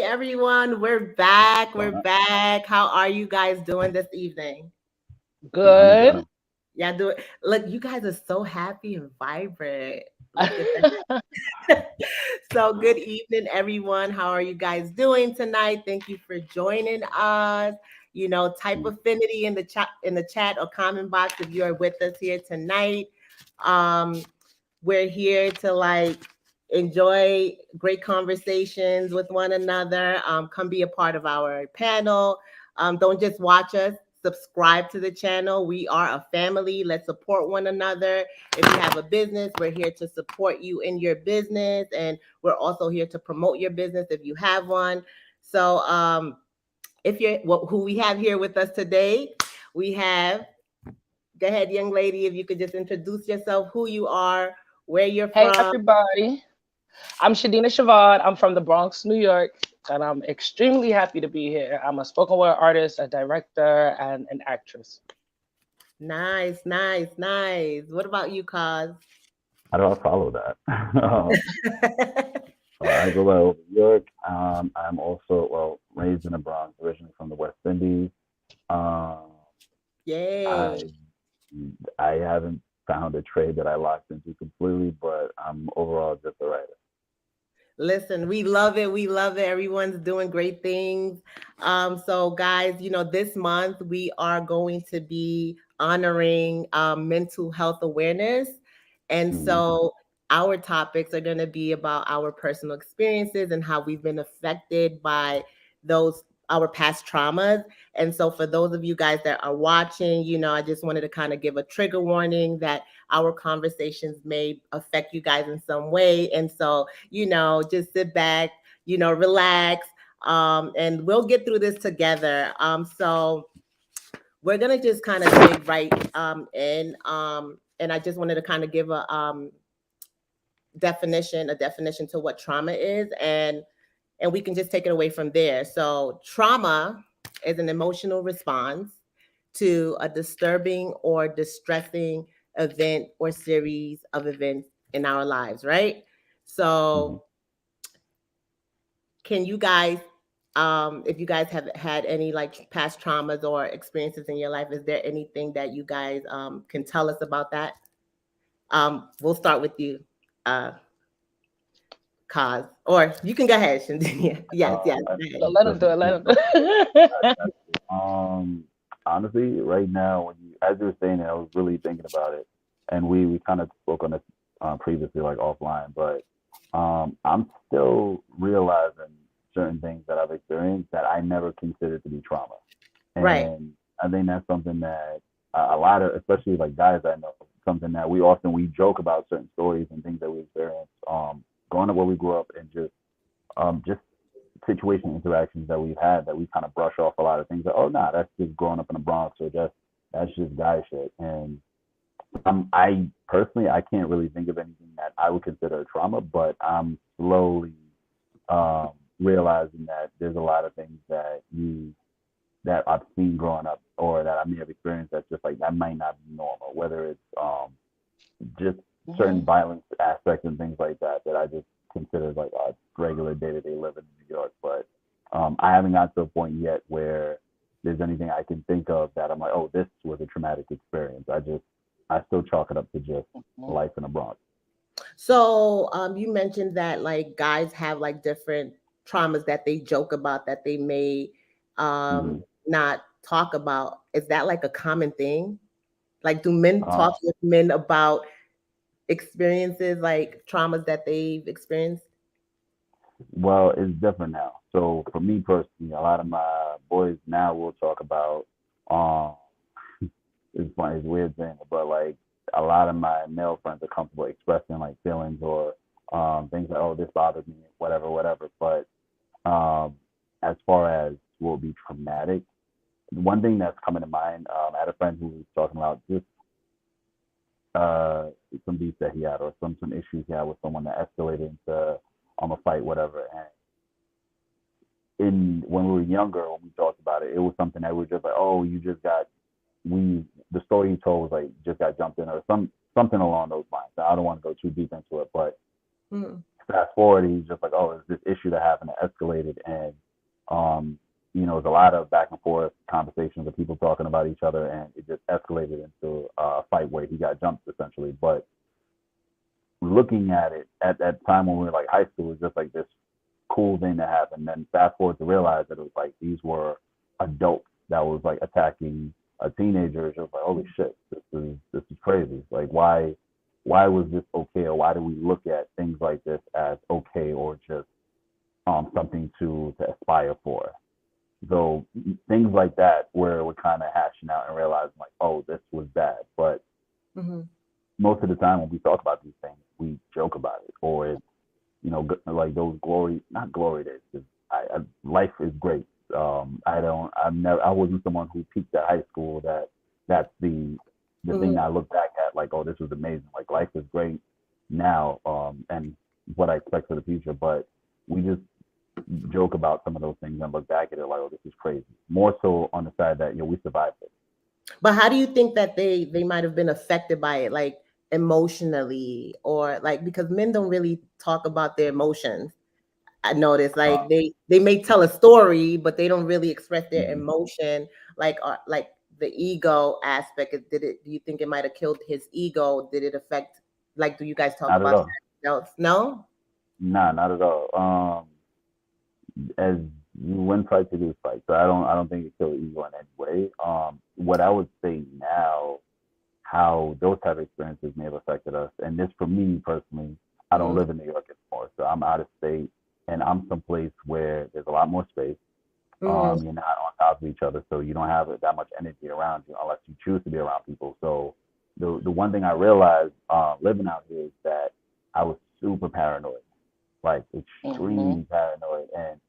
everyone. We're back. We're back. How are you guys doing this evening? I'm Good. good. Yeah, do it. Look, you guys are so happy and vibrant. Look at that. So, good evening, everyone. How are you guys doing tonight? Thank you for joining us. Type affinity in the chat or comment box if you are with us here tonight. Um, we're here to enjoy great conversations with one another. Come be a part of our panel. Don't just watch us. Subscribe to the channel. We are a family. Let's support one another. If you have a business, we're here to support you in your business, and we're also here to promote your business if you have one. So, if you're who we have here with us today, we have. Go ahead, young lady. If you could just introduce yourself, who you are, where you're Hey, from. everybody. I'm Shadina Shavard. I'm from the Bronx, New York, and I'm extremely happy to be here. I'm a spoken word artist, a director, and an actress. Nice, nice, nice. What about you, Cause? How do I follow that? I go by New York. I'm also, raised in the Bronx, originally from the West Indies. Um, Yay. I I haven't found a trade that I locked into completely, but I'm overall just a writer. Listen, we love it. We love it. Everyone's doing great things. So guys, this month we are going to be honoring mental health awareness. And Mhm. so our topics are going to be about our personal experiences and how we've been affected by those our past traumas. And so for those of you guys that are watching, I just wanted to kind of give a trigger warning that our conversations may affect you guys in some way. And so just sit back, relax, and we'll get through this together. So we're gonna just kind of dig right in, and I just wanted to kind of give a definition to what trauma is, and we can just take it away from there. So trauma is an emotional response to a disturbing or distressing event or series of events in our lives, right? Mhm. So can you guys, if you guys have had any past traumas or experiences in your life, is there anything that you guys can tell us about that? We'll start with you, uh, Kaz, or you can go ahead, Shandinia. Yes, yes. I Go ahead. think Let him just do it. Let yeah, him do go ahead. I it. got you. Honestly, right now, as you were saying it, I was really thinking about it, and we kind of spoke on this previously, like offline. But I'm still realizing certain things that I've experienced that I never considered to be trauma, Right. and I think that's something that a lot of, especially like guys I know, something that we joke about certain stories and things that we experienced growing up where we grew up, and just situation interactions that we've had that we kind of brush off a lot of things that, oh nah, that's just growing up in the Bronx, or that's just guy shit. And I personally, I can't really think of anything that I would consider a trauma, but I'm slowly um realizing that there's a lot of things that I've seen growing up, or that I may have experienced, that's just like that might not be normal, whether it's just certain Mhm. violence aspects and things like that that I just consider like a regular day to day living in New York. But I haven't got to a point yet where there's anything I can think of that I'm like, oh, this was a traumatic experience. I still chalk it up to just Mhm. life in the Bronx. So you mentioned that guys have different traumas that they joke about that they may Mm-hmm. not talk about. Is that like a common thing? Like, do men Uh, talk with men about experiences like traumas that they've experienced? well, it's different now. So for me personally, a lot of my boys now will talk about um it's funny, it's weird thing, but like a lot of my male friends are comfortable expressing like feelings, or things like, oh, this bothers me, whatever, whatever. But um, as far as what would be traumatic, one thing that's coming to mind, I had a friend who was talking about just uh, some beef that he had, or some issues he had with someone that escalated into a fight, whatever. And in when we were younger, when we talked about it, it was something that we were just like, oh, you just got we the story he told was like just got jumped in, or something along those lines. I don't want to go too deep into it, but Mm. fast forward, he's just like, oh, it's this issue that happened that escalated, and there's a lot of back and forth conversations of people talking about each other, and it just escalated into a fight where he got jumped essentially. But looking at it at that time when we were like high school, it was just like this cool thing that happened. Then fast forward to realize that it was like these were adults that was like attacking a teenager. It's just like, holy shit, this is crazy. Like, why was this okay, or why do we look at things like this as okay, or just something to aspire for? So things like that where we're kind of hashing out and realizing like, oh, this was bad. But most of the time when we talk about these things, we joke about it, or it's like those not glory days. 'Cause life is great. I wasn't someone who peaked at high school. That's the thing I look back at like, oh, this was amazing. Like, life is great now, and what I expect for the future. But we just joke about some of those things and look back at it like, oh, this is crazy. More so on the side that we survived it. But how do you think that they might have been affected by it, like emotionally, or like, because men don't really talk about their emotions? I noticed, like they may tell a story, but they don't really express their emotion, like the ego aspect. Do you think it might have killed his ego? Did it affect? Like, do you guys talk Not at about all. that? No. Nah, not at all. As you win fights, you lose fights. So I don't think it killed ego in any way. What I would say now, how those type of experiences may have affected us, and this for me personally, I don't live in New York anymore, so I'm out of state, and I'm someplace where there's a lot more space. You're not on top of each other, so you don't have that much energy around you unless you choose to be around people. So the one thing I realized living out here is that I was super paranoid, like extremely paranoid, and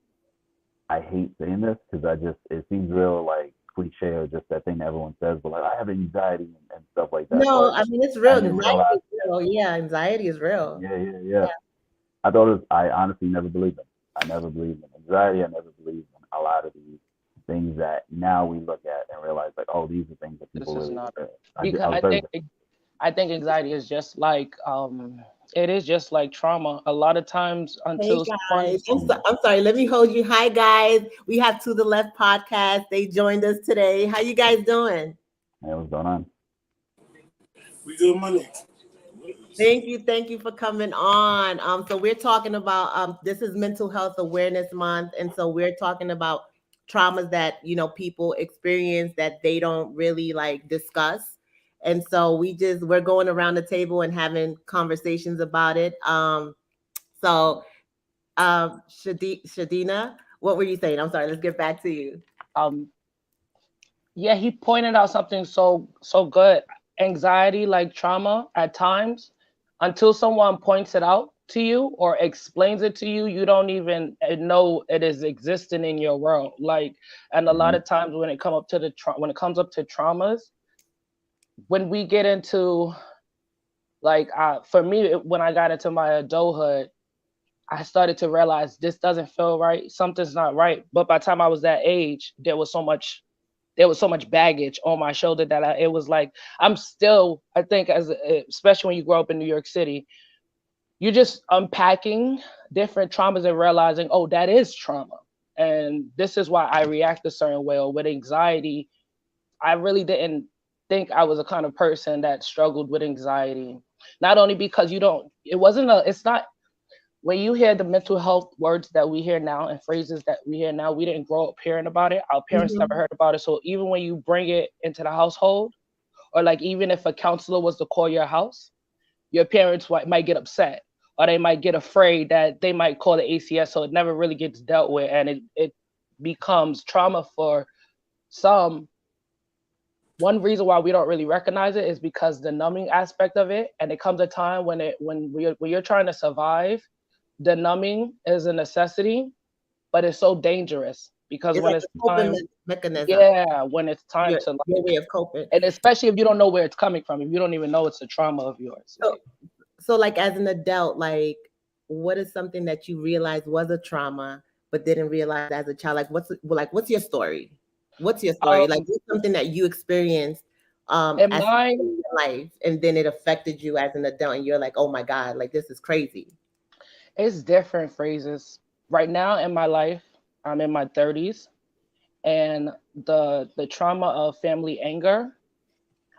I hate saying this because it seems real like cliche or just that thing that everyone says, but like I have anxiety and stuff like that. No, But I mean, it's real. I didn't Anxiety realize. is real. Yeah, anxiety is real. Yeah. I thought I honestly never believed in. I never believed in anxiety. I never believed in a lot of these things that now we look at and realize like, oh, these are things that people This is really not experience. because I was very. I think anxiety is just like it is just like trauma. A lot of times Hey until guys, someone's I'm sorry. Let me hold you. Hi guys, we have To the Left podcast. They joined us today. How you guys doing? Hey, what's going on? We good money. Thank you for coming on. So we're talking about this is Mental Health Awareness Month, and so we're talking about traumas that people experience that they don't really like discuss, and so we're going around the table and having conversations about it. So Shadina, what were you saying? I'm sorry. Let's get back to you. um yeah, he pointed out something so good. Anxiety, like trauma, at times, until someone points it out to you or explains it to you, you don't even know it is existing in your world. Like, and a lot Mm-hmm. of times when it when it comes up to traumas, when we get into like for me, when I got into my adulthood, I started to realize this doesn't feel right. Something's not right. But by the time I was that age, there was so much baggage on my shoulder that it was like I'm still. I think especially when you grow up in New York City, you're just unpacking different traumas and realizing, oh, that is trauma, and this is why I react a certain way. Or with anxiety, I really didn't think I was a kind of person that struggled with anxiety. Not only because you don't, it wasn't a, it's not when you hear the mental health words that we hear now and phrases that we hear now, we didn't grow up hearing about it. Our parents never Mhm. heard about it. So even when you bring it into the household, or like even if a counselor was to call your house, your parents might get upset or they might get afraid that they might call the ACS. So it never really gets dealt with, and it becomes trauma for some. One reason why we don't really recognize it is because the numbing aspect of it, and it comes a time when when you're trying to survive, the numbing is a necessity, but it's so dangerous because It's when like it's a coping time, mechanism. yeah, when it's time to Your like, way of coping. and especially if you don't know where it's coming from, if you don't even know it's a trauma of yours, So, like like as an adult, like what is something that you realized was a trauma but didn't realize as a child? What's your story? What's your story? Like um, what's something that you experienced in as mine, in your life and then it affected you as an adult and you're like, oh my God, like this is crazy. It's different phrases. Right now in my life, I'm in my 30s, and the trauma of family anger,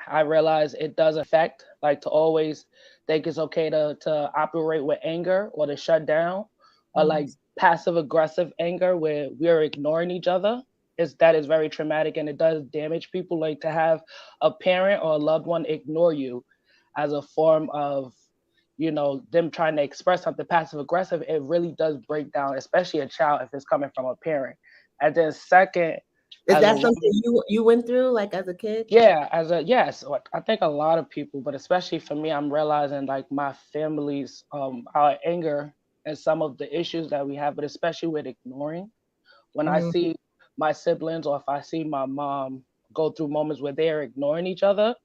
I realize it does affect, like, to always think it's okay to operate with anger or to shut down, or Mhm. like passive aggressive anger where we're ignoring each other. Is that is very traumatic, and it does damage people. Like, to have a parent or a loved one ignore you as a form of, them trying to express something passive aggressive, it really does break down, especially a child if it's coming from a parent. And then second, Is as a that woman, something you went through like as a kid? yeah, yes, like, I think a lot of people, but especially for me, I'm realizing like my family's our anger and some of the issues that we have, but especially with ignoring. When I Mhm. see my siblings, or if I see my mom go through moments where they're ignoring each other,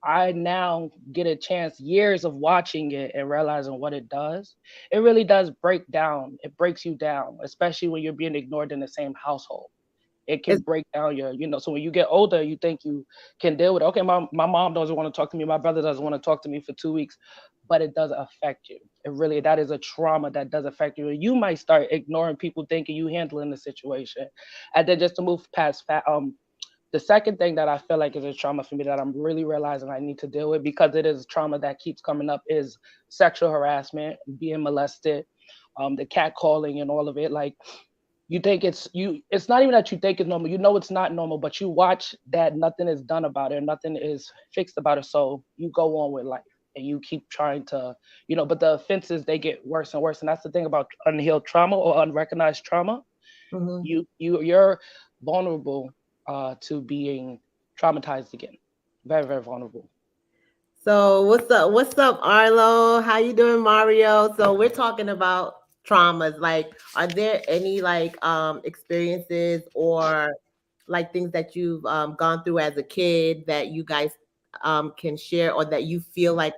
I now get a chance, years of watching it and realizing what it does. It really does break down. It breaks you down, especially when you're being ignored in the same household. It can Is break down so when you get older, you think you can deal with it. Okay, my mom doesn't want to talk to me, my brother doesn't want to talk to me for 2 weeks, but it does affect you. It really, that is a trauma that does affect you. You might start ignoring people thinking you handling the situation. And then just to move past the second thing that I feel like is a trauma for me that I'm really realizing I need to deal with, because it is trauma that keeps coming up, is sexual harassment, being molested, the catcalling and all of it. Like, you think it's not even that you think it's normal, it's not normal, but you watch that nothing is done about it, nothing is fixed about it, so you go on with life and you keep trying to, but the offenses, they get worse and worse. And that's the thing about unhealed trauma or unrecognized trauma. mhm. You're vulnerable to being traumatized again. Very, very vulnerable. So what's up? What's up, Arlo? How you doing, Mario? So we're talking about traumas. Like, are there any like experiences or like things that you've gone through as a kid that you guys can share, or that you feel like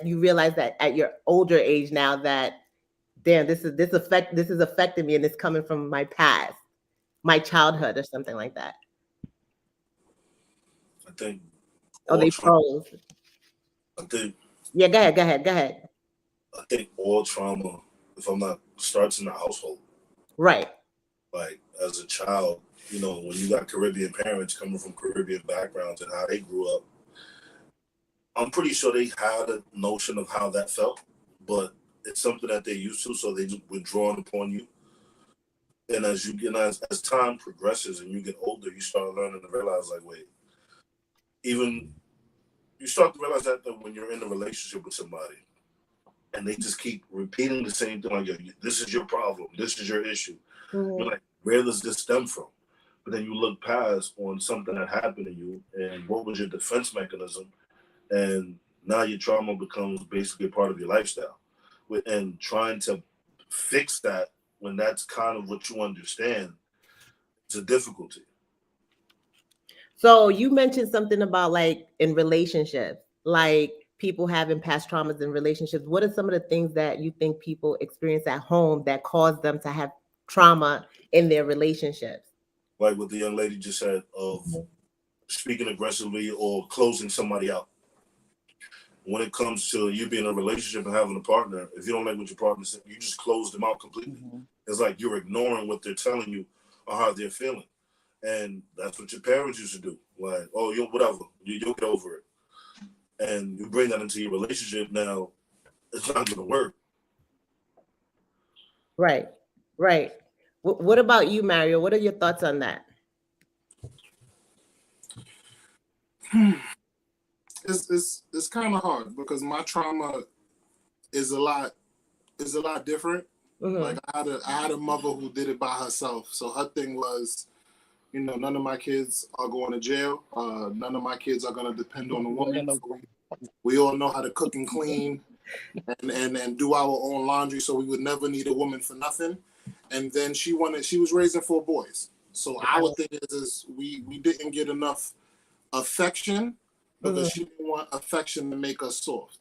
you realize that at your older age now that damn, this is affecting me and it's coming from my past, my childhood or something like that. I think Oh, all they trauma. froze. I think Yeah, go ahead, go ahead, go ahead. I think all trauma, if I'm not, starts in the household. Right. Like as a child, when you got Caribbean parents coming from Caribbean backgrounds and how they grew up, I'm pretty sure they had a notion of how that felt, but it's something that they're used to, so they just withdrawn upon you. And as you get as time progresses and you get older, you start learning to realize, like, wait, even you start to realize that when you're in a relationship with somebody and they just keep repeating the same thing, like, this is your problem, this is your issue. You're Mhm. like, where does this stem from? But then you look past on something that happened to you and what was your defense mechanism, and now your trauma becomes basically a part of your lifestyle. And trying to fix that when that's kind of what you understand, it's a difficulty. So you mentioned something about like in relationships, like people having past traumas in relationships. What are some of the things that you think people experience at home that cause them to have trauma in their relationships? Like what the young lady just said of Mhm. speaking aggressively or closing somebody out. When it comes to you being in a relationship and having a partner, if you don't like what your partner said, you just close them out completely. Mhm. It's like you're ignoring what they're telling you or how they're feeling. And that's what your parents used to do. Like, oh, you whatever, you'll get over it. And you bring that into your relationship now, it's not going to work. Right, right. What about you, Mario? What are your thoughts on that? It's kind of hard because my trauma is a lot different. Like Hmm. I had a mother who did it by herself. So her thing was, none of my kids are going to jail. None of my kids are going to depend on a woman. So we all know how to cook and clean and do our own laundry. So we would never need a woman for nothing. And then she was raising 4 boys. So our thing is we didn't get enough affection because Hmm. she didn't want affection to make us soft.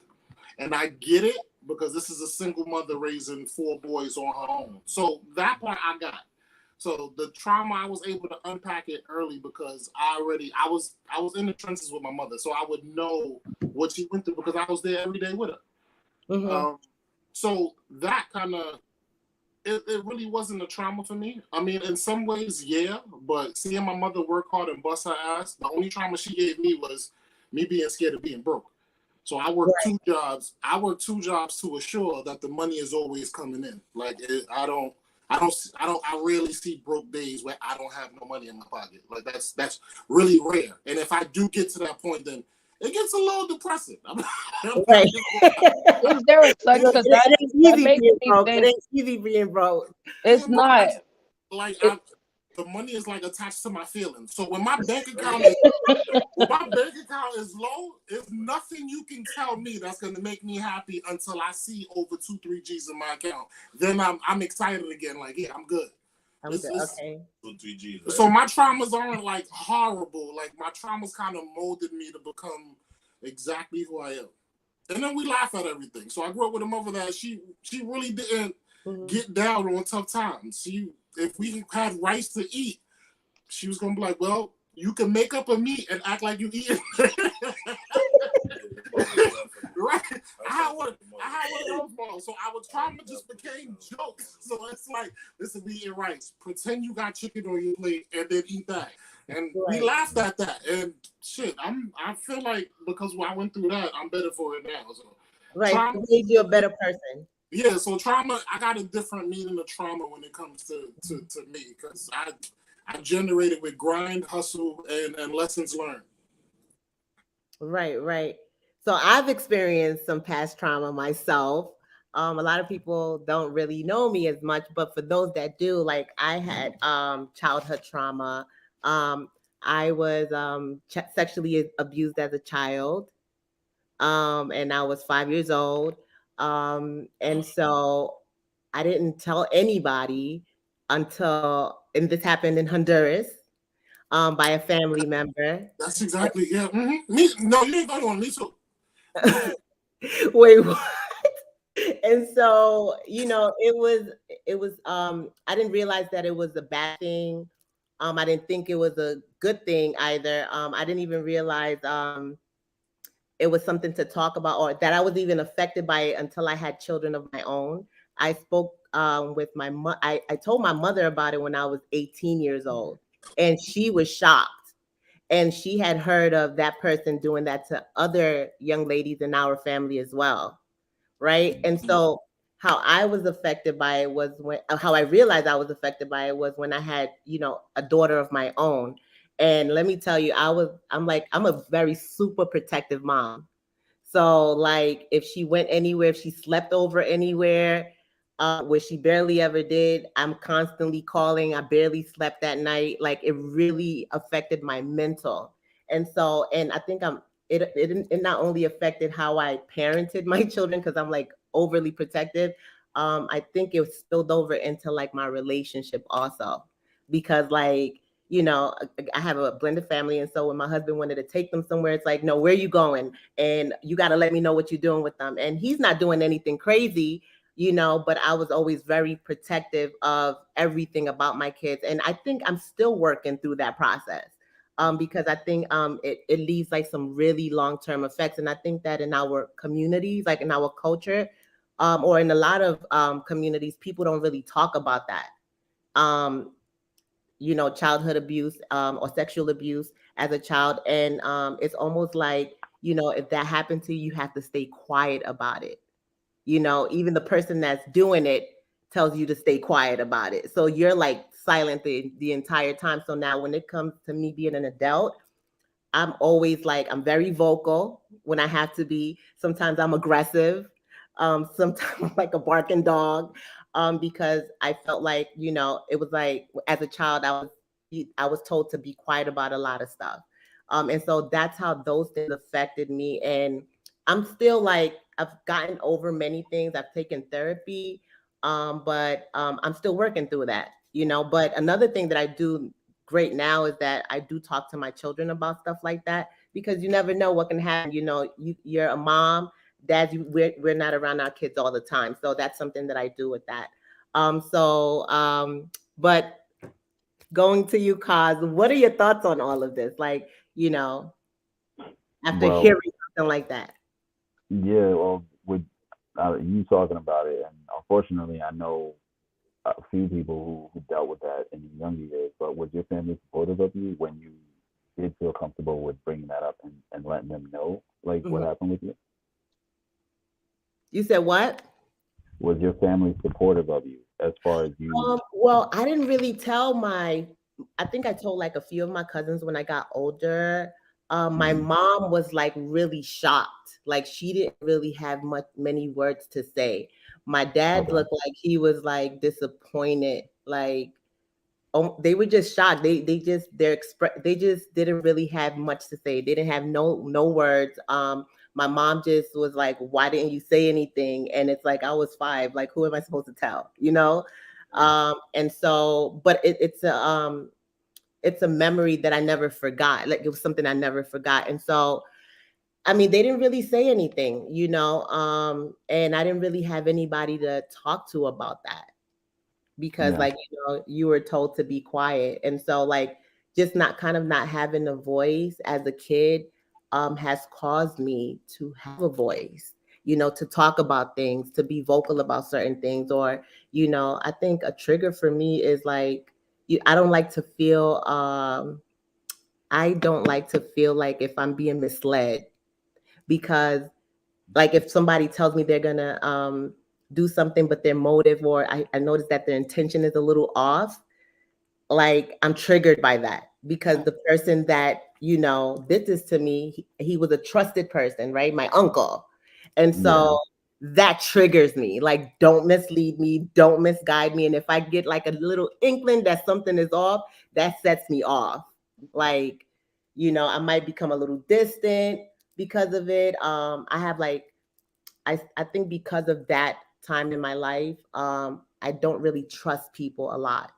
And I get it because this is a single mother raising 4 boys on her own. So that part I got. So the trauma I was able to unpack it early because I was in the trenches with my mother, so I would know what she went through because I was there every day with her. Hmm. Um, So that kind of, it really wasn't a trauma for me. I mean, in some ways, yeah, but seeing my mother work hard and bust her ass, the only trauma she gave me was me being scared of being broke. So I worked Right. 2 jobs. I worked 2 jobs to assure that the money is always coming in. Like I rarely see broke days where I don't have no money in my pocket. Like that's really rare. And if I do get to that point, then it gets a little depressing. Right. Is there a such? Because It ain't that easy makes being me broke. It think ain't easy being broke. it's not. Like It, the money is like attached to my feelings. So when my bank account is low, there's nothing you can tell me that's gonna make me happy until I see over 2-3 G's in my account. Then I'm excited again. Like, yeah, I'm good. I'm good. Okay. 2-3 G's. Right? So my traumas aren't like horrible. Like my traumas kind of molded me to become exactly who I am. And then we laugh at everything. So I grew up with a mother that she really didn't get down on tough times. If we had rice to eat, she was gonna be like, well, you can make up a meat and act like you eat it. Right? I had one of those balls. So our trauma just became jokes. So it's like, listen, we eat rice. Pretend you got chicken on your plate and then eat that. And we laughed at that. And shit, I feel like because I went through that, I'm better for it now. So Right. It made you a better person. yeah, so trauma, I got a different meaning of trauma when it comes to me, because I generated with grind, hustle, and lessons learned. Right, right. So I've experienced some past trauma myself. A lot of people don't really know me as much, but for those that do, like I had childhood trauma. Um, I was sexually abused as a child, and I was 5 years old. And so I didn't tell anybody until, and this happened in Honduras, by a family member. That's exactly, yeah. Mm-hmm. Me, no, you ain't going on. Me too. Wait, what? And so, I didn't realize that it was a bad thing. I didn't think it was a good thing either. I didn't even realize it was something to talk about, or that I was even affected by it until I had children of my own. I spoke with my mother. I told my mother about it when I was 18 years old, and she was shocked. And she had heard of that person doing that to other young ladies in our family as well. Right. And so how I was affected by it was how I realized I was affected by it was when I had, a daughter of my own. And let me tell you, I'm a very super protective mom. So like if she went anywhere, if she slept over anywhere, which she barely ever did, I'm constantly calling. I barely slept that night. Like it really affected my mental. And so, and I think it not only affected how I parented my children because I'm like overly protective. I think it spilled over into like my relationship also, because like I have a blended family, and so when my husband wanted to take them somewhere, it's like, no, where are you going? And you got to let me know what you're doing with them. And he's not doing anything crazy, but I was always very protective of everything about my kids. And I think I'm still working through that process. Because I think it leaves like some really long-term effects. And I think that in our communities, like in our culture, or in a lot of communities, people don't really talk about that. Um, childhood abuse, or sexual abuse as a child. And it's almost like, if that happened to you, you have to stay quiet about it. Even the person that's doing it tells you to stay quiet about it. So you're like silent the entire time. So now when it comes to me being an adult, I'm always like, I'm very vocal when I have to be. Sometimes I'm aggressive. Sometimes I'm like a barking dog, because I felt like, it was like as a child, I was told to be quiet about a lot of stuff. And so that's how those things affected me. And I'm still like, I've gotten over many things. I've taken therapy, but I'm still working through that, But another thing that I do great now is that I do talk to my children about stuff like that, because you never know what can happen. You're a mom, dad, we're not around our kids all the time. So that's something that I do with that. But going to you, Kaz, what are your thoughts on all of this? Like, after Well, hearing something like that. yeah, well, with you talking about it, and unfortunately, I know a few people who dealt with that in younger years. But was your family supportive of you when you did feel comfortable with bringing that up and letting them know like what happened with you? You said what? Was your family supportive of you as far as you? Well, I didn't really tell I think I told like a few of my cousins when I got older. My Mhm. mom was like really shocked. Like she didn't really have many words to say. My dad Okay. looked like he was like disappointed. Like they were just shocked. They just didn't really have much to say. They didn't have no words. My mom just was like, "Why didn't you say anything?" And it's like I was 5. Like who am I supposed to tell? You know? And so, but it's a memory that I never forgot. Like it was something I never forgot. And so, I mean, they didn't really say anything, and I didn't really have anybody to talk to about that because Yeah. like you were told to be quiet, and so like just not having a voice as a kid has caused me to have a voice, to talk about things, to be vocal about certain things. Or I think a trigger for me is like I don't like to feel I don't like to feel like if I'm being misled, because like if somebody tells me they're gonna do something but their motive, or I notice that their intention is a little off, like I'm triggered by that because the person that did this to me, he was a trusted person, right? My uncle. And Yeah. so that triggers me. Like, don't mislead me, don't misguide me. And if I get like a little inkling that something is off, that sets me off. Like, I might become a little distant because of it. I have like I think because of that time in my life, I don't really trust people a lot.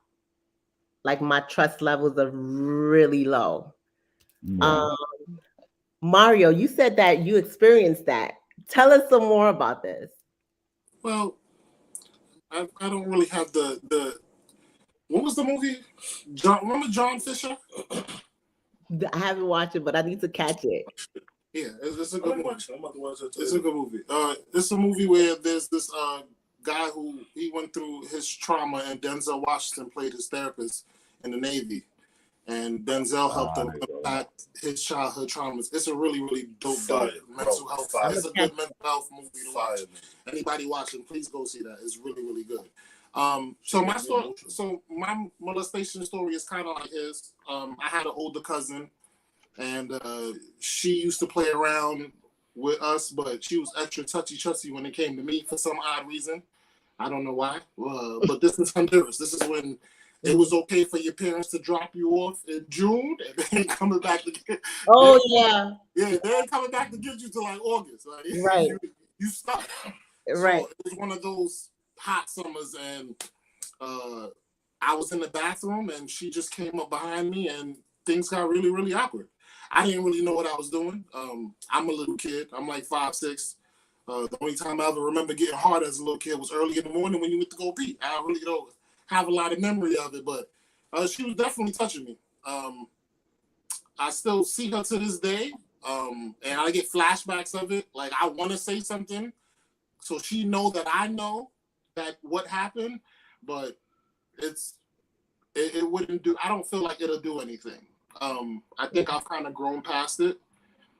Like my trust levels are really low. Yeah. Um, Mario, you said that you experienced that. Tell us some more about this. Well, I don't really have the. What was the movie? Remember John Fisher? I haven't watched it, but I need to catch it. Yeah, it's a good movie. I'm about to watch that It's a too. good movie. It's a movie where there's this guy who he went through his trauma, and Denzel Washington played his therapist in the Navy, and Denzel helped him There you go. unpack his childhood traumas. It's a really, really dope Fire, mental bro. health. Fire. It's a good mental health movie to watch. Fire, man. Anybody watching, please go see that. It's really, really good. So my molestation story is kind of like his. I had an older cousin, and she used to play around with us, but she was extra touchy when it came to me for some odd reason. I don't know why, but this is Honduras. This is when it was okay for your parents to drop you off in June, and they ain't coming back to get. Oh yeah, They ain't coming back to get you till like August. Like, right, you stuck. right. So it was one of those hot summers, and I was in the bathroom, and she just came up behind me, and things got really, really awkward. I didn't really know what I was doing. I'm a little kid. I'm like 5'6". The only time I ever remember getting hard as a little kid was early in the morning when you went to go pee. I really don't have a lot of memory of it, but she was definitely touching me. I still see her to this day, and I get flashbacks of it. Like I want to say something, so she know that I know that what happened, but it wouldn't do. I don't feel like it'll do anything. I think I've kind of grown past it,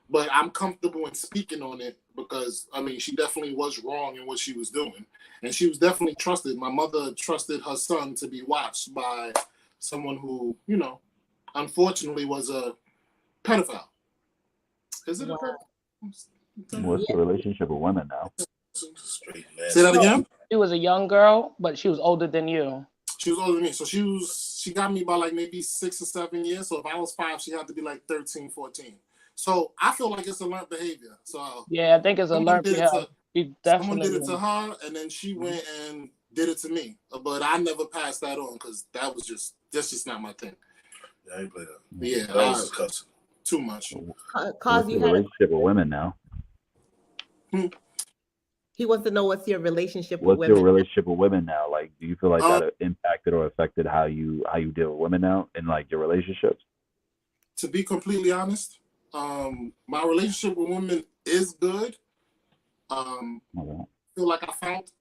but I'm comfortable in speaking on it because I mean she definitely was wrong in what she was doing, and she was definitely trusted. My mother trusted her son to be watched by someone who, unfortunately was a pedophile. Is it a pedophile? What's your relationship with women now? Straight, man. Say that again. She was a young girl, but she was older than you. She was older than me, so she got me by like maybe 6 or 7 years. So if I was 5, she had to be like 13, 14. So I feel like it's a learned behavior. So Yeah, I think it's a someone learned did it behavior. someone did it to her, and then she went and did it to me. But I never passed that on because that's just not my thing. Yeah, I ain't play that. Yeah, That was disgusting. too much. Cause What's you your had relationship with women now? he wants to know what's your relationship with What's your women. relationship with women now? Like, do you feel like that impacted or affected how you deal with women now in like your relationships? To be completely honest, my relationship with women is good. Okay. feel like I found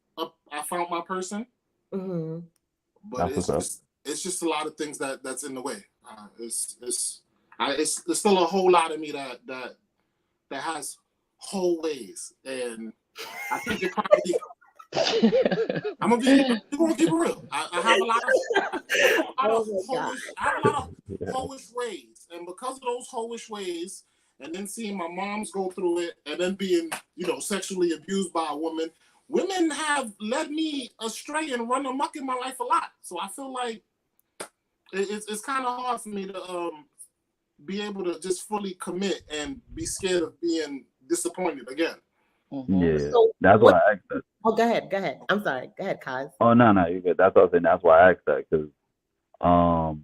my person. Mm-hmm. But it's just a lot of things that's in the way. It's still a whole lot of me that has whole ways, and I think it probably. I'm gonna keep it real. I have a lot of hoish ways, and because of those hoish ways, and then seeing my moms go through it, and then being sexually abused by a woman, women have led me astray and run amok in my life a lot. So I feel like it's kind of hard for me to be able to just fully commit and be scared of being disappointed again. Yeah, so that's why I asked that. Oh, go ahead. I'm sorry. Go ahead, Kaz. Oh, no, you're good. That's what I was saying. That's why I asked that, because I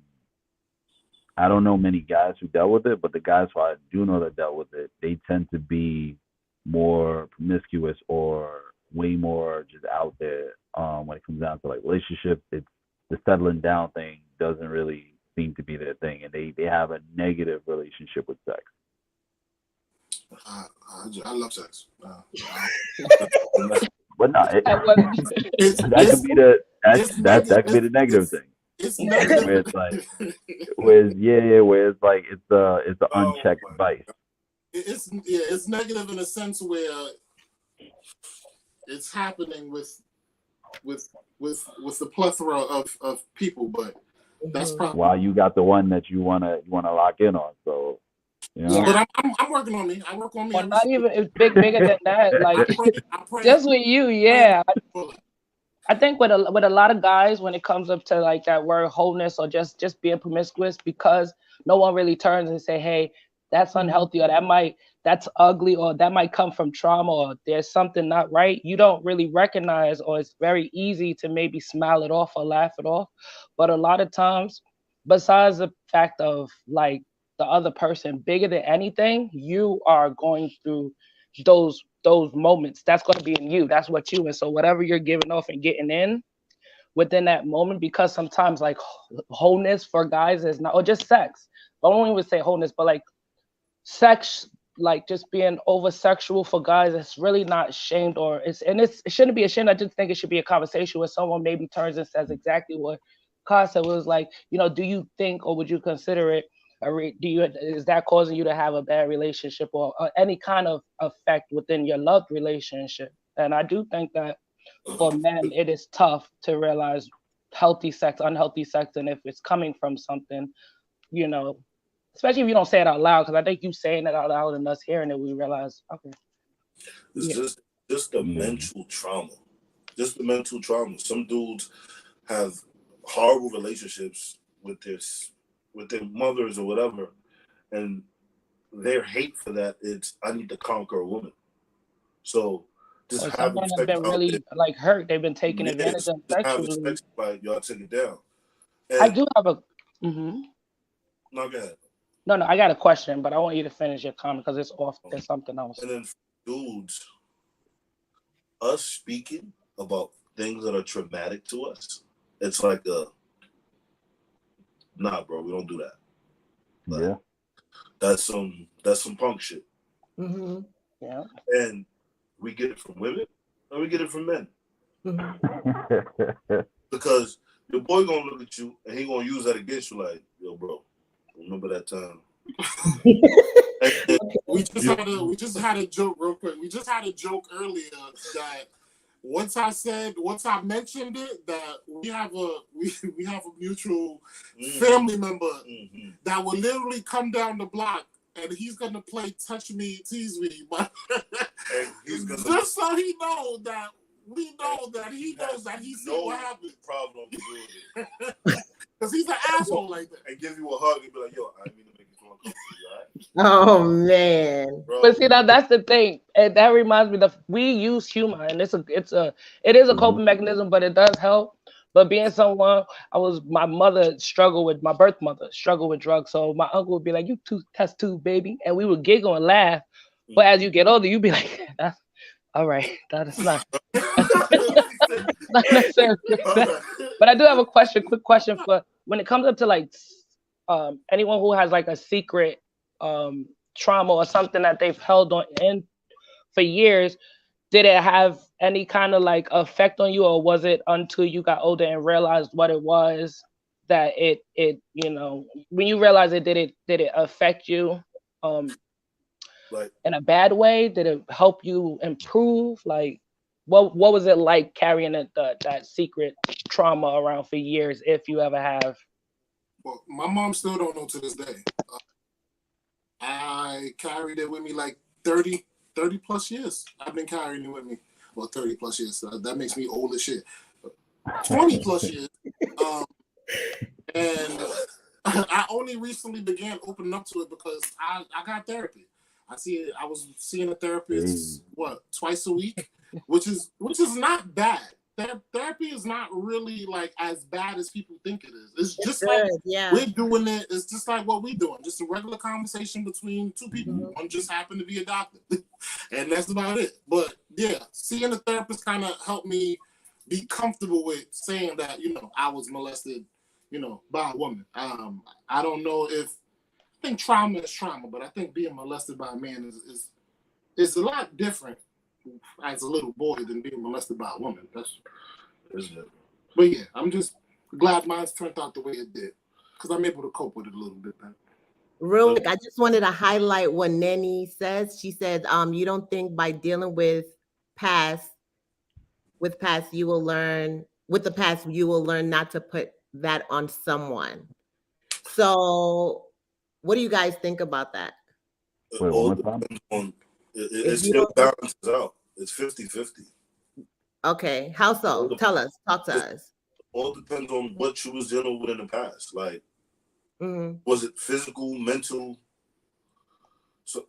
don't know many guys who dealt with it, but the guys who I do know that dealt with it, they tend to be more promiscuous or way more just out there when it comes down to like relationships. It's the settling down thing doesn't really seem to be their thing, and they have a negative relationship with sex. I love sex. But no, that could be the negative thing. It's negative. Where it's like, where it's like it's the unchecked vice. It's negative in a sense where it's happening with the plethora of people, but that's probably while you got the one that you wanna lock in on. So but I'm working on me. I work on me. Well, not even it's bigger than that. Like just with you, yeah. I think with a lot of guys, when it comes up to like that word wholeness or just being promiscuous, because no one really turns and say, hey, that's unhealthy, or that's ugly, or that might come from trauma, or there's something not right. You don't really recognize, or it's very easy to maybe smile it off or laugh it off. But a lot of times, besides the fact of like the other person, bigger than anything, you are going through those moments. That's going to be in you. That's what you. And so whatever you're giving off and getting in within that moment, because sometimes like wholeness for guys is not, or just sex. I don't even say wholeness, but like sex, like just being over sexual for guys, it's really not shamed, or it shouldn't be a shame. I just think it should be a conversation where someone maybe turns and says exactly what Casa was like, do you think, or would you consider it, is that causing you to have a bad relationship or any kind of effect within your love relationship? And I do think that for men, it is tough to realize healthy sex, unhealthy sex, and if it's coming from something, especially if you don't say it out loud, because I think you saying it out loud and us hearing it, we realize, okay. It's just the mental trauma. Just the mental trauma. Some dudes have horrible relationships with their mothers or whatever, and their hate for that is, I need to conquer a woman. So just having sex been really like hurt. They've been taking advantage of sexually. Sex, like, y'all take it down. And I do have a. No, go ahead. No, I got a question, but I want you to finish your comment because it's off. There's something else. And then dudes, us speaking about things that are traumatic to us, it's like nah, bro, we don't do that. Like, that's some punk shit. Mm-hmm. Yeah. And we get it from women, and we get it from men. Mm-hmm. Because your boy gonna look at you, and he gonna use that against you, like, yo, bro, remember that time? We just had a joke real quick. We just had a joke earlier that once I mentioned it, that we have a mutual family member that will literally come down the block and he's gonna play Touch Me, Tease Me, but just so he knows that we know that he knows that he's seen what happened. Problem with it. Because he's an asshole like that. And give you a hug and be like, yo, I didn't mean to make you feel uncomfortable, right? Oh man. Bro. But see, that's the thing. And that reminds me that we use humor, and it is a coping mechanism, but it does help. But being someone, my mother struggled with, my birth mother struggled with drugs. So my uncle would be like, you test tube, baby. And we would giggle and laugh. But as you get older, you'd be like, that's all right. That is not, not necessarily. But I do have a quick question for when it comes up to like anyone who has like a secret trauma or something that they've held on in for years. did it have any kind of like effect on you, or was it until you got older and realized what it was that it when you realized it, did it affect you Like, in a bad way? Did it help you improve? Like, what was it like carrying that secret trauma around for years, if you ever have? Well, my mom still don't know to this day. I carried it with me like 30 plus years. I've been carrying it with me. Well, 30 plus years. That makes me old as shit. 20 plus years. And I only recently began opening up to it because I got therapy. I was seeing a therapist twice a week, which is not bad. Therapy is not really like as bad as people think it is. It's just like we're doing it. It's just like what we're doing. Just a regular conversation between two people. One just happened to be a doctor, and that's about it. But yeah, seeing a therapist kind of helped me be comfortable with saying that I was molested, by a woman. I don't know if I think trauma is trauma, but I think being molested by a man is a lot different as a little boy than being molested by a woman. Isn't it? But yeah, I'm just glad mine's turned out the way it did because I'm able to cope with it a little bit better. Real quick, I just wanted to highlight what Nanny says. She said, you don't think by dealing with past you will learn not to put that on someone. So what do you guys think about that? Wait, one more time? It still balances out. It's 50-50. Okay, how so? Tell us. Talk to us. All depends on what you was dealing with in the past. Like, was it physical, mental? So,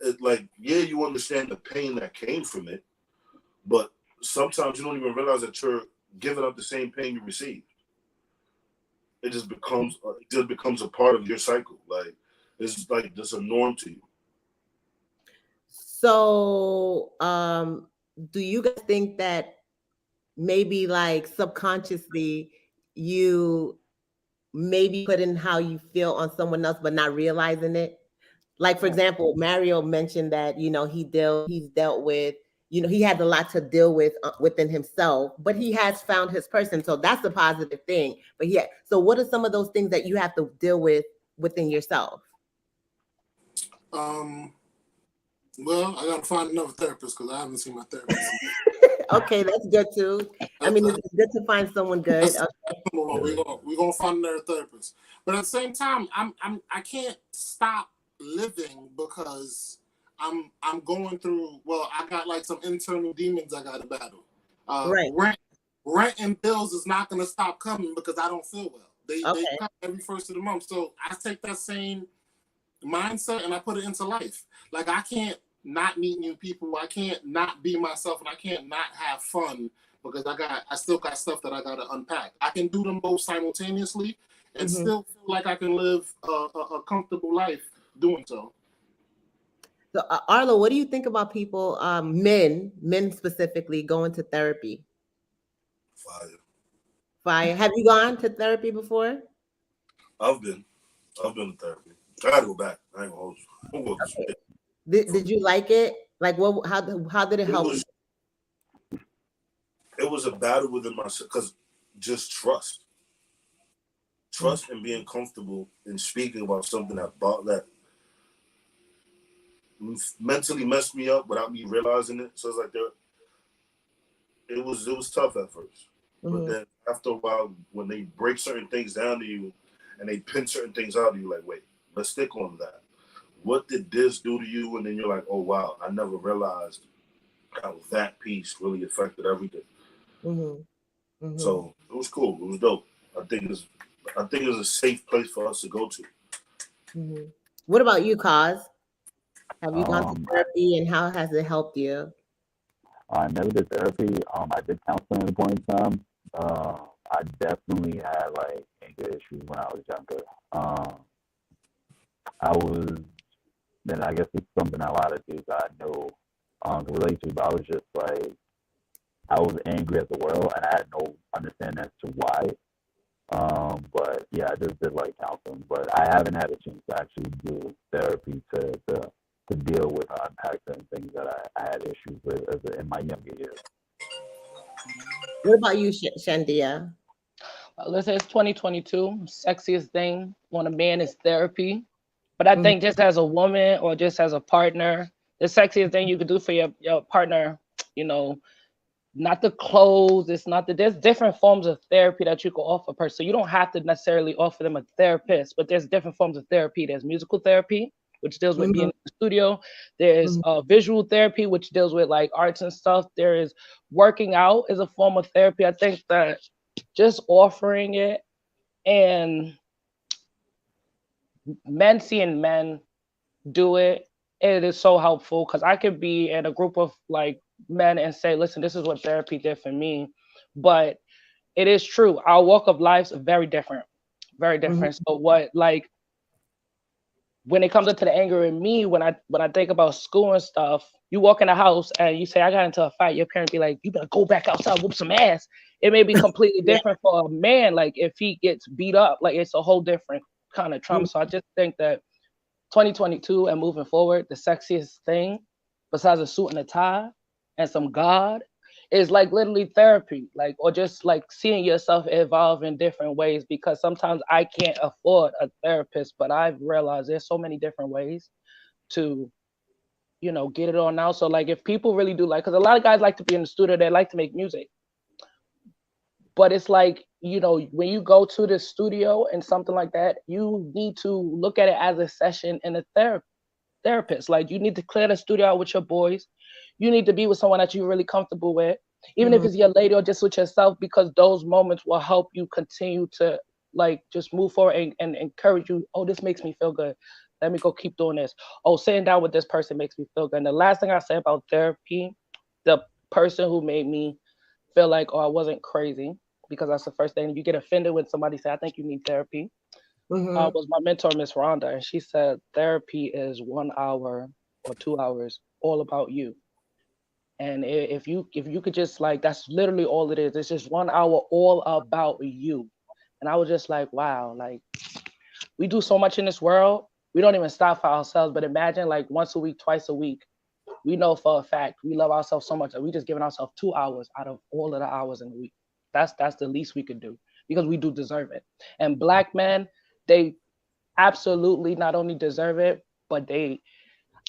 you understand the pain that came from it, but sometimes you don't even realize that you're giving up the same pain you received. It just becomes a part of your cycle. Like, it's like just a norm to you. So, do you guys think that maybe like subconsciously you maybe put in how you feel on someone else, but not realizing it? Like, for example, Mario mentioned that, he's dealt with, he had a lot to deal with within himself, but he has found his person. So that's a positive thing. But yeah, so what are some of those things that you have to deal with within yourself? Well, I gotta find another therapist because I haven't seen my therapist. Okay, that's good too. I mean, it's good to find someone good. We're gonna find another therapist, but at the same time, I can't stop living because I'm going through. Well, I got like some internal demons I got to battle. Right. Rent and bills is not gonna stop coming because I don't feel well. They come every first of the month, so I take that same mindset and I put it into life. Like, I can't not meet new people. I can't not be myself, and I can't not have fun because I still got stuff that I got to unpack. I can do them both simultaneously and still feel like I can live a comfortable life doing so. So, Arlo, what do you think about people, men specifically, going to therapy? Fire. Have you gone to therapy before? I've been to therapy. I gotta go back. I ain't gonna hold you. Okay. Did you like it? Like, what? How did it help? It was a battle within myself because just trust and being comfortable in speaking about something that mentally messed me up without me realizing it. So it's like it was tough at first, but then after a while, when they break certain things down to you and they pin certain things out to you, like, wait, let's stick on that. What did this do to you? And then you're like, oh wow, I never realized how that piece really affected everything. So it was cool. It was dope. I think it's a safe place for us to go to. What about you, Kaz? Have you gone to therapy, and how has it helped you? I never did therapy. I did counseling at a point in time. I definitely had like anger issues when I was younger. I guess it's something a lot of dudes I know can relate to, but I was just like, I was angry at the world and I had no understanding as to why. But yeah, I just did like counseling, but I haven't had a chance to actually do therapy to deal with unpack certain things that I had issues with in my younger years. What about you, Shandia? Listen, it's 2022. Sexiest thing on a man is therapy. But I Mhm. think just as a woman or just as a partner, the sexiest thing you could do for your partner, you know, not the clothes, it's not the, there's different forms of therapy that you can offer a person. So you don't have to necessarily offer them a therapist, but there's different forms of therapy. There's musical therapy, which deals with being Mhm. in the studio. There's Mhm. visual therapy, which deals with like arts and stuff. There is working out is a form of therapy. I think that just offering it and men seeing men do it, it is so helpful because I could be in a group of like men and say, listen, this is what therapy did for me. But it is true. Our walk of lives are very different. Very Mhm. different. So what like when it comes up to the anger in me, when I think about school and stuff, you walk in the house and you say, I got into a fight, your parent be like, you better go back outside, whoop some ass. It may be completely Yeah. different for a man, like if he gets beat up, like it's a whole different kind of trauma. Mhm. So I just think that 2022 and moving forward, the sexiest thing besides a suit and a tie and some God is like literally therapy, like or just like seeing yourself evolve in different ways. Because sometimes I can't afford a therapist, but I've realized there's so many different ways to get it on now. So like if people really do like, because a lot of guys like to be in the studio, they like to make music, but it's like when you go to the studio and something like that, you need to look at it as a session in a therapist. Like you need to clear the studio out with your boys. You need to be with someone that you're really comfortable with, even if Mhm. it's your lady or just with yourself, because those moments will help you continue to like just move forward and encourage you. Oh, this makes me feel good. Let me go keep doing this. Oh, sitting down with this person makes me feel good. And the last thing I say about therapy, the person who made me feel like, oh, I wasn't crazy, because that's the first thing you get offended when somebody say, I think you need therapy, Mhm. was my mentor, Miss Rhonda, and she said therapy is 1 hour or 2 hours all about you. And if you could just like, that's literally all it is. It's just 1 hour all about you. And I was just like, wow, like we do so much in this world. We don't even stop for ourselves. But imagine like once a week, twice a week, we know for a fact we love ourselves so much that we just giving ourselves 2 hours out of all of the hours in the week. That's the least we could do, because we do deserve it. And black men, they absolutely not only deserve it, but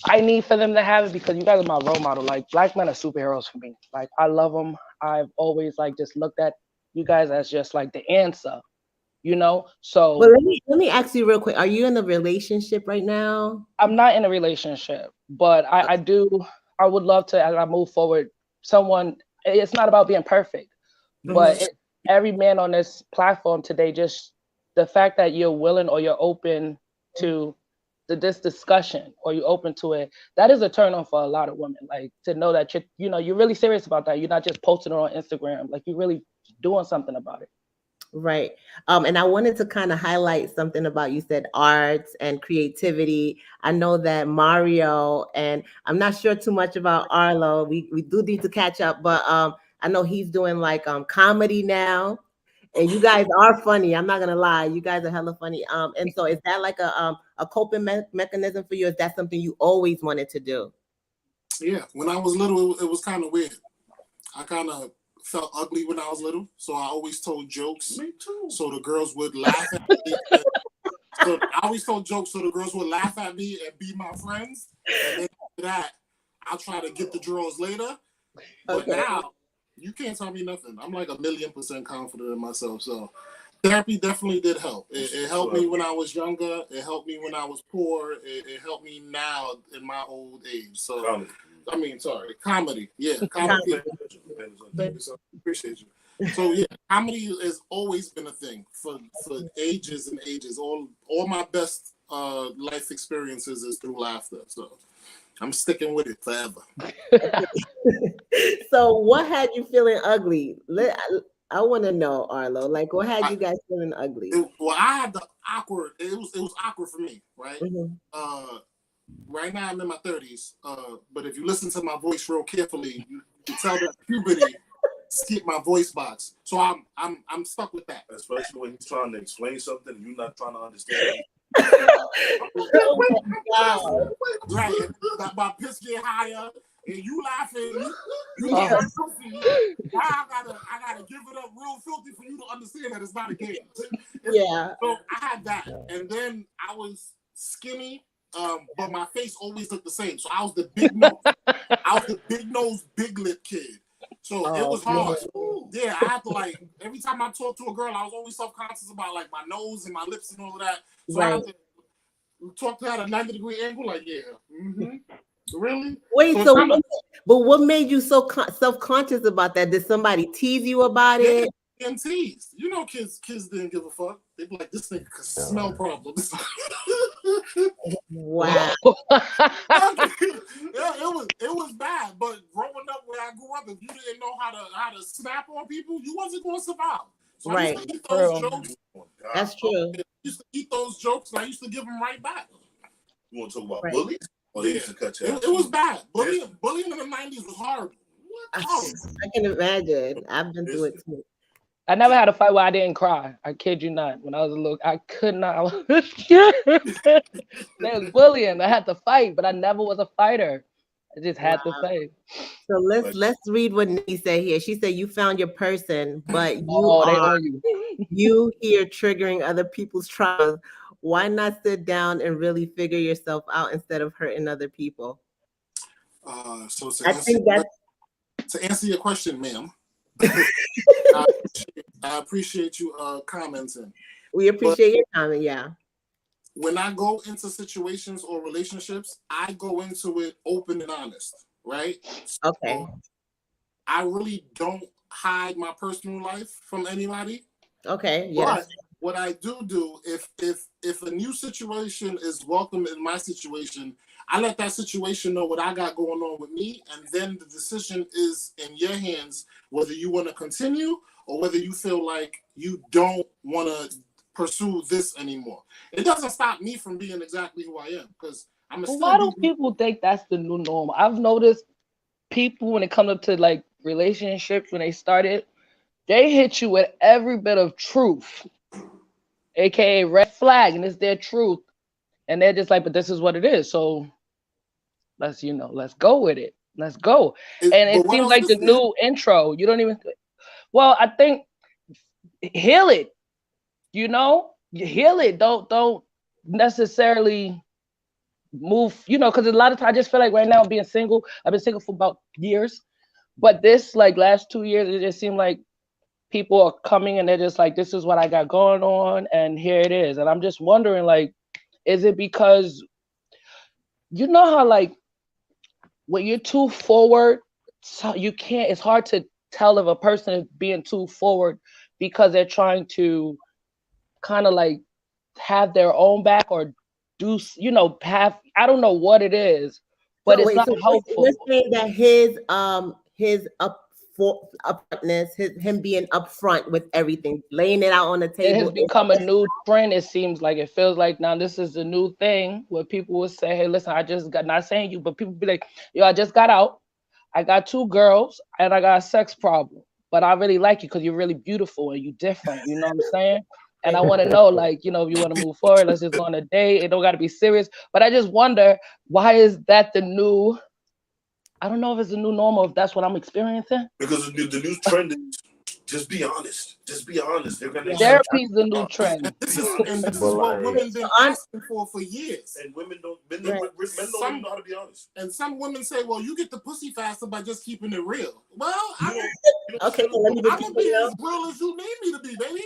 I need for them to have it, because you guys are my role model. Like black men are superheroes for me. Like I love them. I've always like just looked at you guys as just like the answer, Well, So let me ask you real quick. Are you in a relationship right now? I'm not in a relationship, but I do. I would love to, as I move forward, someone. It's not about being perfect, Mhm. but every man on this platform today, just the fact that you're willing or you're open to this discussion, or you're open to it, that is a turn on for a lot of women. Like to know that you're really serious about that. You're not just posting it on Instagram. Like you're really doing something about it. Right. And I wanted to kind of highlight something about, you said arts and creativity. I know that Mario, and I'm not sure too much about Arlo. We do need to catch up, but I know he's doing like comedy now. And you guys are funny. I'm not gonna lie, you guys are hella funny. And so is that like a coping mechanism for you? Is that something you always wanted to do? Yeah, when I was little, it was kind of weird. I kind of felt ugly when I was little, so I always told jokes. Me too. So the girls would laugh at me. So I always told jokes so the girls would laugh at me and be my friends. And then after that, I'll try to get the draws later. But Okay. now, you can't tell me nothing. I'm like 1,000,000% confident in myself. So therapy definitely did help. It helped me when I was younger. It helped me when I was poor. It helped me now in my old age. So, Comedy. I mean, sorry, comedy. Yeah, Comedy. comedy. Thank you, sir. Appreciate you. So yeah, comedy has always been a thing for ages and ages. All my best life experiences is through laughter. So I'm sticking with it forever. So what had you feeling ugly? I want to know, Arlo. Like, what had I, you guys feeling ugly? I had the awkward. It was awkward for me, right? Mhm. Right now I'm in my 30s. But if you listen to my voice real carefully, you can tell that puberty skipped my voice box. So I'm stuck with that. Especially when he's trying to explain something and you're not trying to understand. Oh my God. Right, that my piss get higher, and you laughing, you Oh, get pussy, Now I gotta give it up real filthy for you to understand that it's not a game. Yeah. So I had that, and then I was skinny, but my face always looked the same. So I was the big nose, big lip kid. So it was hard. Yeah, I had to like every time I talked to a girl, I was always self-conscious about like my nose and my lips and all of that. So I had to talk to her at a 90-degree angle, like, really? Wait, but what made you so self-conscious about that? Did somebody tease you about it? And teased. You know, kids didn't give a fuck. They'd be like, this nigga could smell problems. Wow. It was bad. But growing up where I grew up, if you didn't know how to snap on people, you wasn't going to survive. So I used to eat those jokes. That's true. I used to eat those jokes, and I used to give them right back. You want to talk about bullies? Or they used to cut you out? It was bad. Bullying in the 90s was horrible. I can imagine. I've been through it too. I never had a fight where I didn't cry. I kid you not. When I was a little, I could not. There was bullying. I had to fight, but I never was a fighter. I just had to fight. So let's read what Nikki said here. She said you found your person, but you here triggering other people's traumas. Why not sit down and really figure yourself out instead of hurting other people? So to answer your question, ma'am. I appreciate you commenting. We appreciate your comment, yeah. When I go into situations or relationships, I go into it open and honest, right? Okay. So I really don't hide my personal life from anybody. Okay, yes. But what I do, if a new situation is welcome in my situation, I let that situation know what I got going on with me, and then the decision is in your hands, whether you want to continue or whether you feel like you don't want to pursue this anymore. It doesn't stop me from being exactly who I am, because I'm still. Why do people think that's the new normal? I've noticed people, when it comes up to like relationships, when they started, they hit you with every bit of truth, aka red flag, and it's their truth. And they're just like, but this is what it is. So let's go with it. Let's go. And it seems like the new intro. You don't even. Well, I think heal it. You heal it. Don't necessarily move. Because a lot of times I just feel like right now being single. I've been single for about years, but this like last 2 years, it just seemed like people are coming and they're just like, this is what I got going on, and here it is. And I'm just wondering, like, is it because you know how like when you're too forward, so you can't, it's hard to tell if a person is being too forward because they're trying to kind of like have their own back or do, have, I don't know what it is, but it's not helpful. You're saying that his upfrontness, him being upfront with everything, laying it out on the table. It has become a new trend. It seems like, it feels like now this is the new thing where people will say, hey, listen, I just got, not saying you, but people be like, yo, I just got out. I got 2 girls and I got a sex problem, but I really like you because you're really beautiful and you're different. You know what I'm saying? And I want to know, like, if you want to move forward, let's just go on a date. It don't got to be serious. But I just wonder, why is that the new, I don't know if it's the new normal, if that's what I'm experiencing. Because the new trend is just be honest. Just be honest. Therapy's the new trend. This is what women been asking for years. And men don't even know how to be honest. And some women say, well, you get the pussy faster by just keeping it real. Well, okay, so let me I'm going to be as real as you need me to be, baby.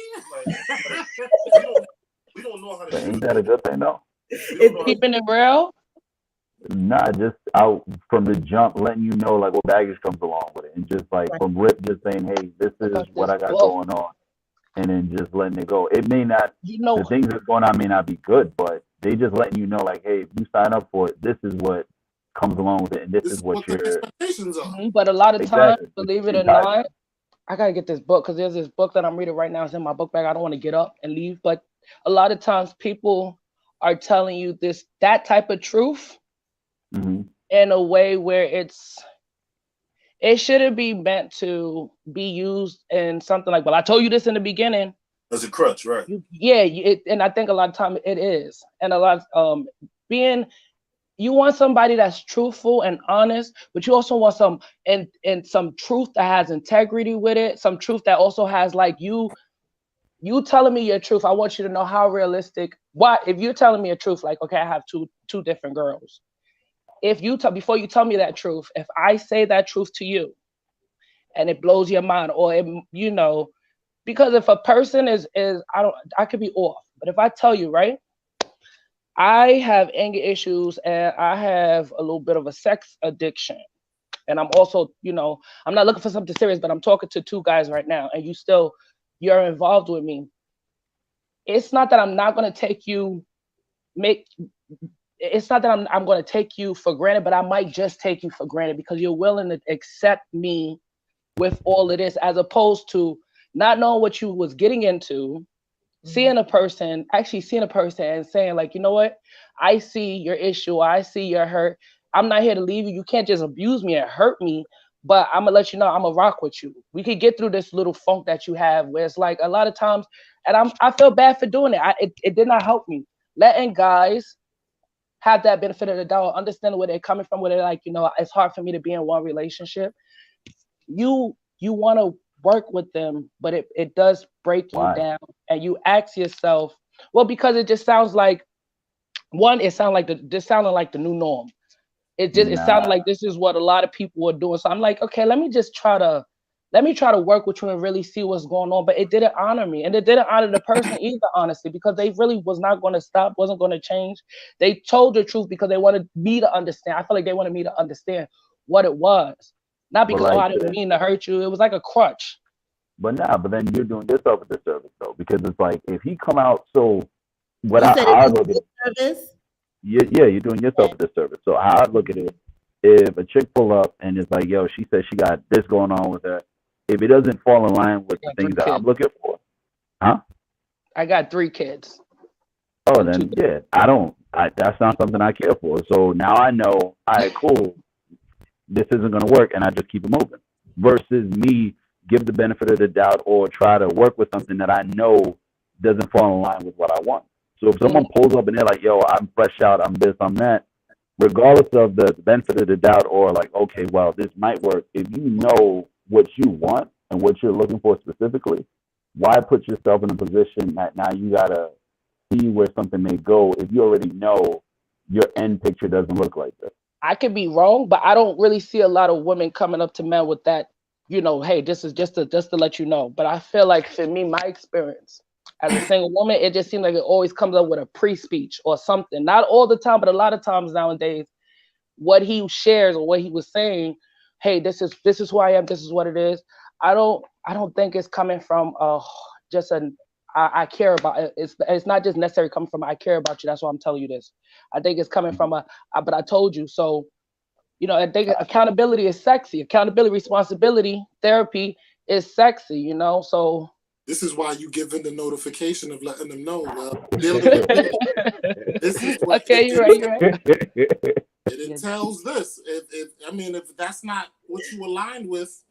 We don't know how to. Ain't that a good thing, though? It's keeping it real? Nah, just out from the jump, letting you know like what baggage comes along with it, and just like from rip, just saying, hey, this is what I got going on, and then just letting it go. It may not, the things that's going on may not be good, but they just letting you know, like, hey, if you sign up for it, this is what comes along with it, and this is what your expectations are. But a lot of times, believe it or not, I gotta get this book because there's this book that I'm reading right now. It's in my book bag. I don't want to get up and leave, but a lot of times people are telling you that type of truth. Mm-hmm. In a way where it shouldn't be meant to be used in something like, well, I told you this in the beginning. As a crutch, right? And I think a lot of time it is. And a lot being you want somebody that's truthful and honest, but you also want some and some truth that has integrity with it, some truth that also has like you telling me your truth. I want you to know how realistic. Why, if you're telling me a truth, like okay, I have two different girls. If you tell before you tell me that truth, if I say that truth to you and it blows your mind, or it, because if a person is I could be off, but if I tell you, right, I have anger issues and I have a little bit of a sex addiction. And I'm also, I'm not looking for something serious, but I'm talking to two guys right now, and you're involved with me. It's not that I'm not going to make, it's not that I'm going to take you for granted, but I might just take you for granted because you're willing to accept me with all of this, as opposed to not knowing what you was getting into, seeing a person and saying like, you know what, I see your issue, I see your hurt. I'm not here to leave you. You can't just abuse me and hurt me, but I'm gonna let you know I'm gonna rock with you. We could get through this little funk that you have, where it's like a lot of times, and I feel bad for doing it. It did not help me. Letting guys have that benefit of the doubt, understand where they're coming from, where they're like, it's hard for me to be in one relationship. You want to work with them, but it does break you down, and you ask yourself, well, because it just sounds like it sounded like the new norm. It sounded like this is what a lot of people are doing. So I'm like, okay, let me try to work with you and really see what's going on. But it didn't honor me, and it didn't honor the person either, honestly, because they really was not going to stop, wasn't going to change. They told the truth because they wanted me to understand. I feel like they wanted me to understand what it was, not because I didn't mean to hurt you. It was like a crutch. But then you're doing yourself a disservice though, because it's like if he come out what You I, said I it's look a at disservice? yeah, you're doing yourself a disservice. So how I look at it, if a chick pull up and it's like, yo, she says she got this going on with her, if it doesn't fall in line with the things that I'm looking for, huh? I got 3 kids. Oh, then yeah, that's not something I care for. So now I know, all right, cool, this isn't gonna work, and I just keep it moving. Versus me give the benefit of the doubt or try to work with something that I know doesn't fall in line with what I want. So if someone pulls up and they're like, yo, I'm fresh out, I'm this, I'm that, regardless of the benefit of the doubt or like, okay, well, this might work, if you know what you want and what you're looking for specifically, why put yourself in a position that now you gotta see where something may go if you already know your end picture doesn't look like this? I could be wrong, but I don't really see a lot of women coming up to men with that, hey, this is just to let you know. But I feel like for me, my experience as a single woman, it just seems like it always comes up with a pre-speech or something. Not all the time, but a lot of times nowadays, what he shares or what he was saying, hey, this is who I am, this is what it is. I don't think it's coming from just I care about it. It's not just necessarily coming from I care about you. That's why I'm telling you this. I think it's coming from but I told you so. I think accountability is sexy. Accountability, responsibility, therapy is sexy. So this is why you give in the notification of letting them know. This is what okay, you're right. It entails this. If that's not what you aligned with,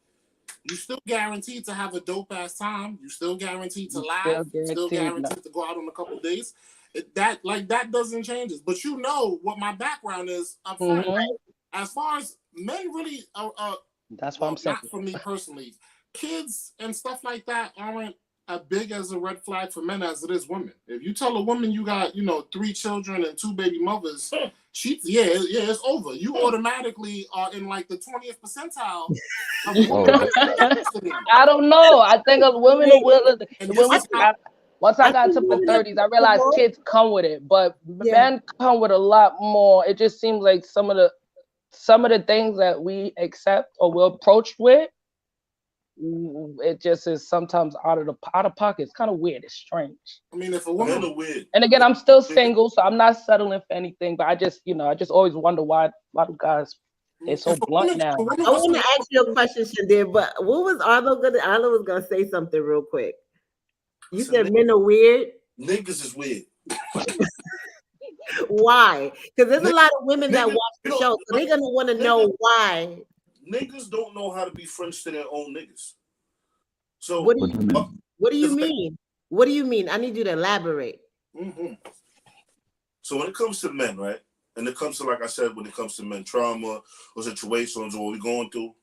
you still guaranteed to have a dope ass time. You still guaranteed to laugh. Still guaranteed to go out on a couple days. That doesn't change it. But you know what my background is up front. Mm-hmm. As far as men really, that's what I'm saying. Not for me personally. Kids and stuff like that aren't as big as a red flag for men as it is women. If you tell a woman you got 3 children and 2 baby mothers, it's over. You automatically are in like the 20th percentile. I don't know. I think women are willing. Once I got to the 30s, I realized kids come with it, but men come with a lot more. It just seems like some of the things that we accept or we're approached with, it just is sometimes out of pocket. It's kind of weird. It's strange. I mean, if a woman is weird, and again, I'm still single, so I'm not settling for anything. But I just always wonder why do guys they're so blunt now. I want to ask you a question, Shadir, but what was Arlo gonna? Arlo was gonna say something real quick. You said men are weird. Niggas is weird. Why? Because there's a lot of women that watch the show, so they're gonna want to know why. Niggas don't know how to be friends to their own niggas. So what do you mean? What do you mean? I need you to elaborate. Mm-hmm. So when it comes to men, right, and it comes to, like I said, when it comes to men trauma or situations or what we're going through,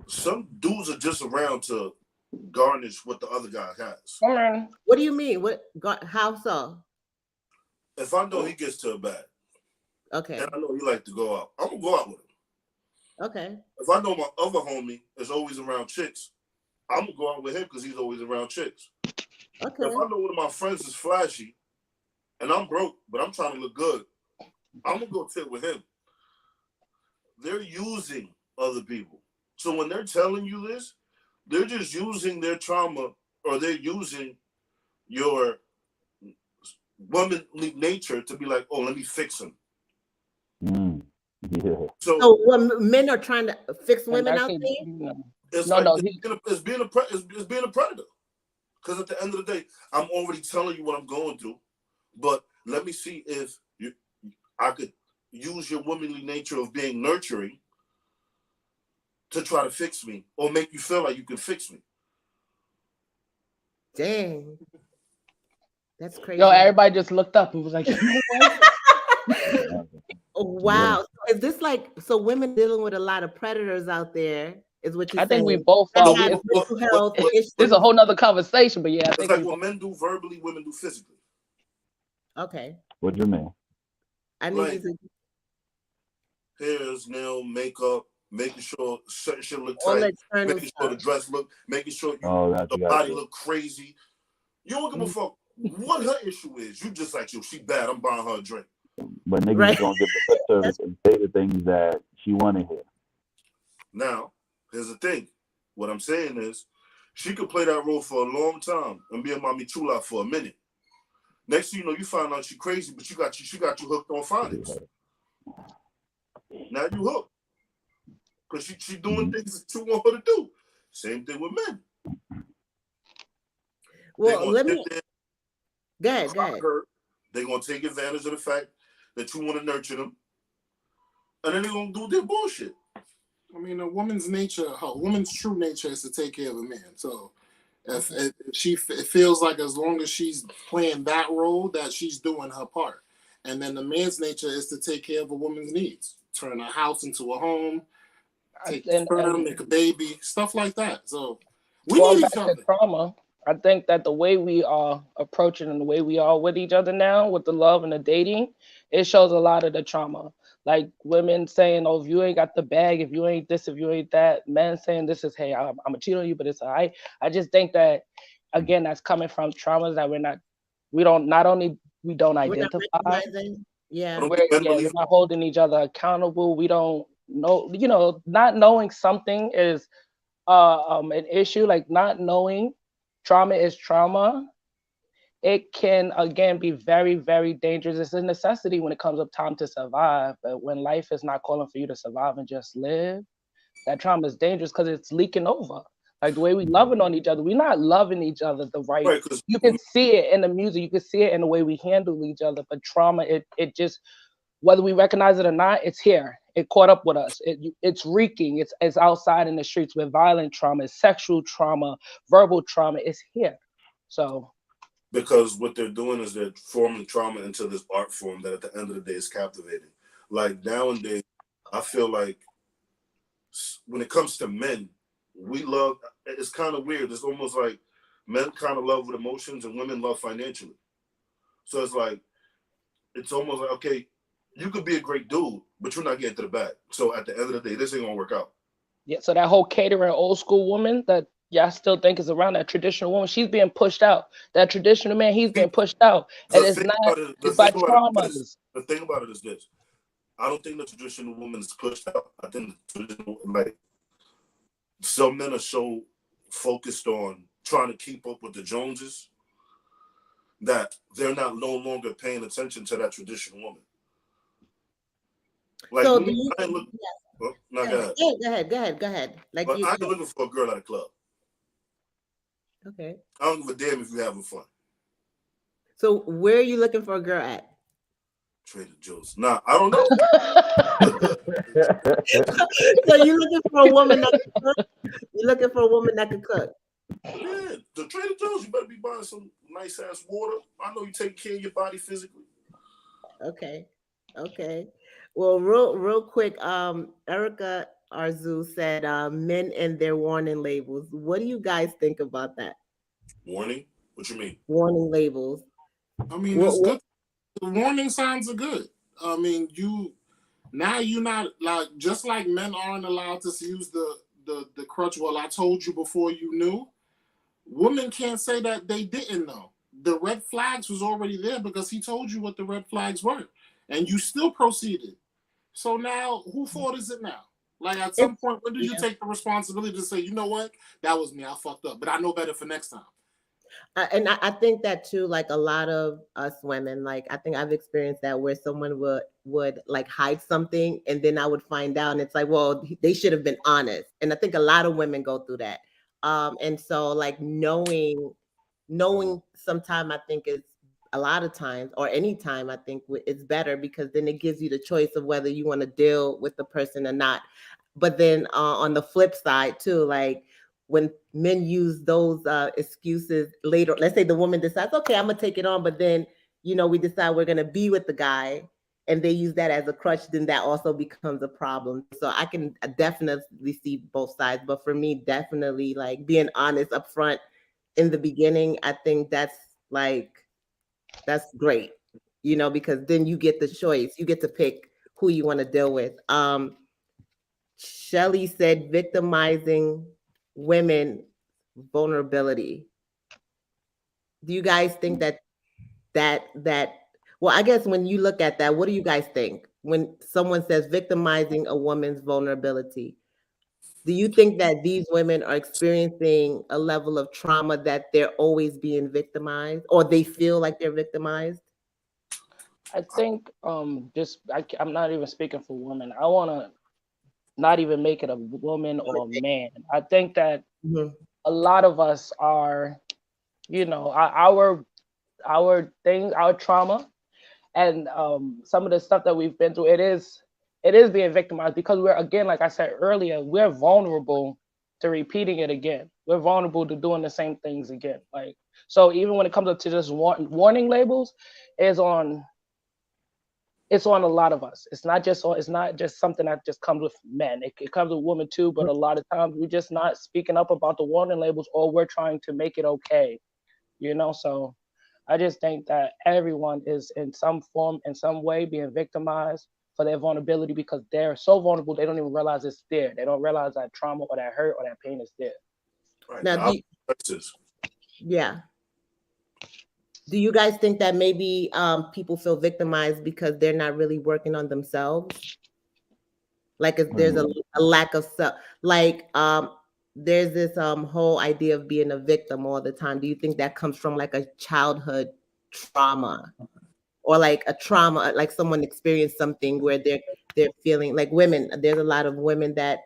some dudes are just around to garnish what the other guy has. What do you mean? How so? If I know he gets to a bad, okay, and I know he like to go out, I'm gonna go out with him. Okay. If I know my other homie is always around chicks, I'm gonna go out with him because he's always around chicks. Okay. If I know one of my friends is flashy, and I'm broke, but I'm trying to look good, I'm gonna go tip with him. They're using other people. So when they're telling you this, they're just using their trauma, or they're using your womanly nature to be like, oh, let me fix him. Yeah. So when men are trying to fix women out there, it's being a predator. Because at the end of the day, I'm already telling you what I'm going through, but let me see if I could use your womanly nature of being nurturing to try to fix me or make you feel like you can fix me. Dang. That's crazy. Yo, everybody just looked up and was like, oh, wow. So is this like, so women dealing with a lot of predators out there is what you're saying? I think we both are. This is a whole nother conversation, but yeah. It's like what men do verbally, women do physically. Okay. What do you mean? I need you to... Hairs, nail, makeup, making sure certain shit look tight, making sure the dress look, making sure the body look crazy. You don't give a fuck what her issue is. You just like, yo, she bad, I'm buying her a drink. But niggas don't give the lip service and say the things that she want to hear. Now, here's the thing. What I'm saying is, she could play that role for a long time and be a mommy chula for a minute. Next thing you know, you find out she crazy, but she got you hooked on phonics. Now you hooked. Because she doing things that you want her to do. Same thing with men. Well, let me... Go ahead. They're going to take advantage of the fact that you want to nurture them. And then they're going to do their bullshit. I mean, a woman's true nature is to take care of a man. So if it feels like as long as she's playing that role, that she's doing her part. And then the man's nature is to take care of a woman's needs. Turn a house into a home, take sperm, make a baby, stuff like that. So we need each other. Trauma. I think that the way we are approaching and the way we are with each other now, with the love and the dating, it shows a lot of the trauma. Like women saying, "Oh, if you ain't got the bag, if you ain't this, if you ain't that," men saying, "This is, hey, I'm gonna cheat on you, but it's all right." I just think that, again, that's coming from traumas that we don't identify. Yeah, we're not holding each other accountable. We don't know, not knowing something is an issue. Like not knowing trauma is trauma. It can again be very, very dangerous. It's a necessity when it comes up time to survive. But when life is not calling for you to survive and just live, that trauma is dangerous because it's leaking over. Like the way we loving on each other, we're not loving each other the right. You can see it in the music, you can see it in the way we handle each other. But trauma, it just, whether we recognize it or not, it's here. It caught up with us. It's reeking. It's outside in the streets with violent trauma, sexual trauma, verbal trauma. It's here. So. Because what they're doing is they're forming trauma into this art form that at the end of the day is captivating. Like nowadays, I feel like when it comes to men, we love, it's kind of weird. It's almost like men kind of love with emotions and women love financially. So it's like, it's almost like, okay, you could be a great dude, but you're not getting to the bag. So at the end of the day, this ain't gonna work out. Yeah, so that whole catering old school woman that y'all still think is around, that traditional woman, she's being pushed out. That traditional man, he's being pushed out. And it's not by traumas. The thing about it is this. I don't think the traditional woman is pushed out. I think the traditional, like, some men are so focused on trying to keep up with the Joneses that they're no longer paying attention to that traditional woman. Like, so I ain't looking. Well, no, go ahead. Like, but I ain't looking for a girl at a club. Okay. I don't give a damn if you're having fun. So where are you looking for a girl at? Trader Joe's. Nah, I don't know. So you're looking for a woman that can cook? You're looking for a woman that can cook? Yeah, the Trader Joe's, you better be buying some nice ass water. I know you take care of your body physically. Okay. Okay. Well, real quick, Erica Arzu said men and their warning labels. What do you guys think about that? Warning? What you mean? Warning labels. I mean, it's What good. The warning signs are good. I mean, you're not like, just like men aren't allowed to use the crutch. Well, I told you before you knew. Women can't say that they didn't know. The red flags was already there because he told you what the red flags were, and you still proceeded. So now, who fault is it now? Like, at some it's point, when did you yeah. take the responsibility to say, you know what, that was me, I fucked up, but I know better for next time? And I think that too, like a lot of us women, like I think I've experienced that where someone would like hide something and then I would find out and it's like, well, they should have been honest. And I think a lot of women go through that. And so like knowing sometime I think is a lot of times or any time I think it's better because then it gives you the choice of whether you want to deal with the person or not. But then on the flip side too, like when men use those excuses later, let's say the woman decides, okay, I'm gonna take it on, but then we decide we're gonna be with the guy, and they use that as a crutch, then that also becomes a problem. So I can definitely see both sides, but for me, definitely like being honest up front in the beginning, I think that's great, because then you get the choice, you get to pick who you want to deal with. Shelly said victimizing women vulnerability. Do you guys think that well, I guess when you look at that, what do you guys think when someone says victimizing a woman's vulnerability? Do you think that these women are experiencing a level of trauma that they're always being victimized or they feel like they're victimized? I think I'm not even speaking for women. I want to not even make it a woman or a man. I think that Mhm. a lot of us are, our things, our trauma, and some of the stuff that we've been through. It is being victimized because we're, again, like I said earlier, we're vulnerable to repeating it again. We're vulnerable to doing the same things again. Like, so even when it comes up to just warning labels, is on it's on a lot of us. It's not just something that just comes with men. It comes with women too, but a lot of times we're just not speaking up about the warning labels, or we're trying to make it okay. So I just think that everyone is in some form, in some way, being victimized for their vulnerability because they're so vulnerable they don't even realize it's there. They don't realize that trauma or that hurt or that pain is there. Right. Now, The opposite is yeah. Do you guys think that maybe people feel victimized because they're not really working on themselves? Like if there's a lack of self, like there's this whole idea of being a victim all the time. Do you think that comes from like a childhood trauma or like a trauma, like someone experienced something where they're feeling like women? There's a lot of women that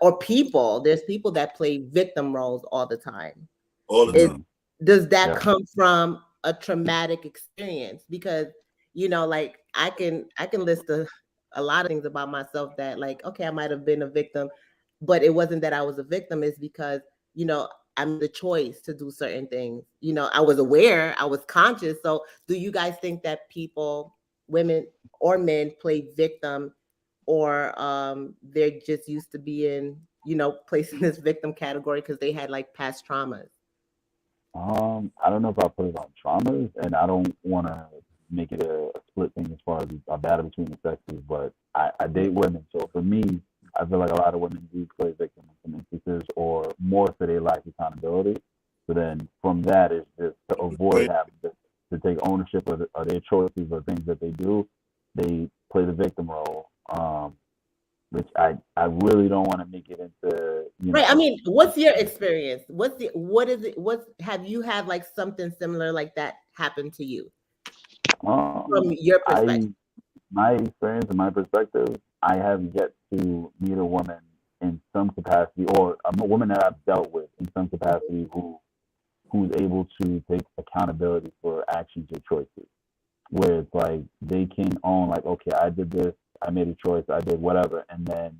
or people. There's people that play victim roles all the time. all the Is time. does that Yeah. come from a traumatic experience? Because like I can list a lot of things about myself that like, okay, I might have been a victim, but it wasn't that I was a victim. It's because you know I made the choice to do certain things. I was aware, I was conscious. So do you guys think that people, women or men, play victim, or they're just used to being placed in this victim category because they had like past traumas? I don't know if I put it on traumas, and I don't want to make it a split thing as far as a battle between the sexes. But I date women, so for me, I feel like a lot of women do play victim in some instances, or more so they lack accountability. So then from that, it's just to avoid having to take ownership of their choices or things that they do. They play the victim role, which I really don't want to make it into Right. I mean, what's your experience? What is it? What have you had like something similar like that happen to you from your perspective? I my experience and my perspective, I have yet to meet a woman in some capacity, or a woman that I've dealt with in some capacity, who's able to take accountability for actions or choices. Where it's like they can own, like, okay, I did this, I made a choice, I did whatever, and then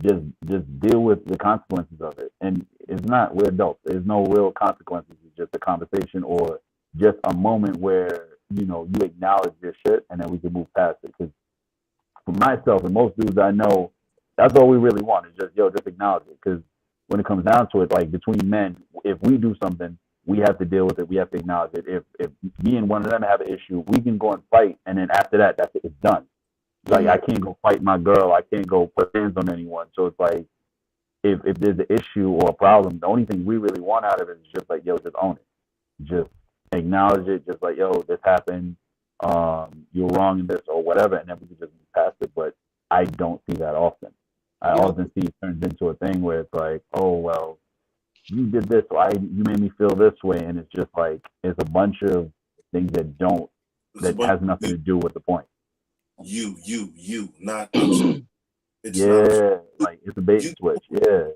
just deal with the consequences of it. And it's not, we're adults. There's no real consequences. It's just a conversation or just a moment where you acknowledge your shit, and then we can move past it. Because for myself and most dudes I know, that's all we really want is just acknowledge it. Because when it comes down to it, like between men, if we do something, we have to deal with it. We have to acknowledge it. If me and one of them have an issue, we can go and fight, and then after that, that's it. It's done. Like I can't go fight my girl. I can't go put hands on anyone. So it's like if there's an issue or a problem, the only thing we really want out of it is just like, yo, just own it. Just acknowledge it. Just like, yo, this happened. You're wrong in this or whatever, and then we can just move past it. But I don't see that often. I often see it turns into a thing where it's like, oh well, you did this, so you made me feel this way, and it's just like it's a bunch of things that has nothing to do with the point. You, not it's not, like it's a bait and switch. Yeah.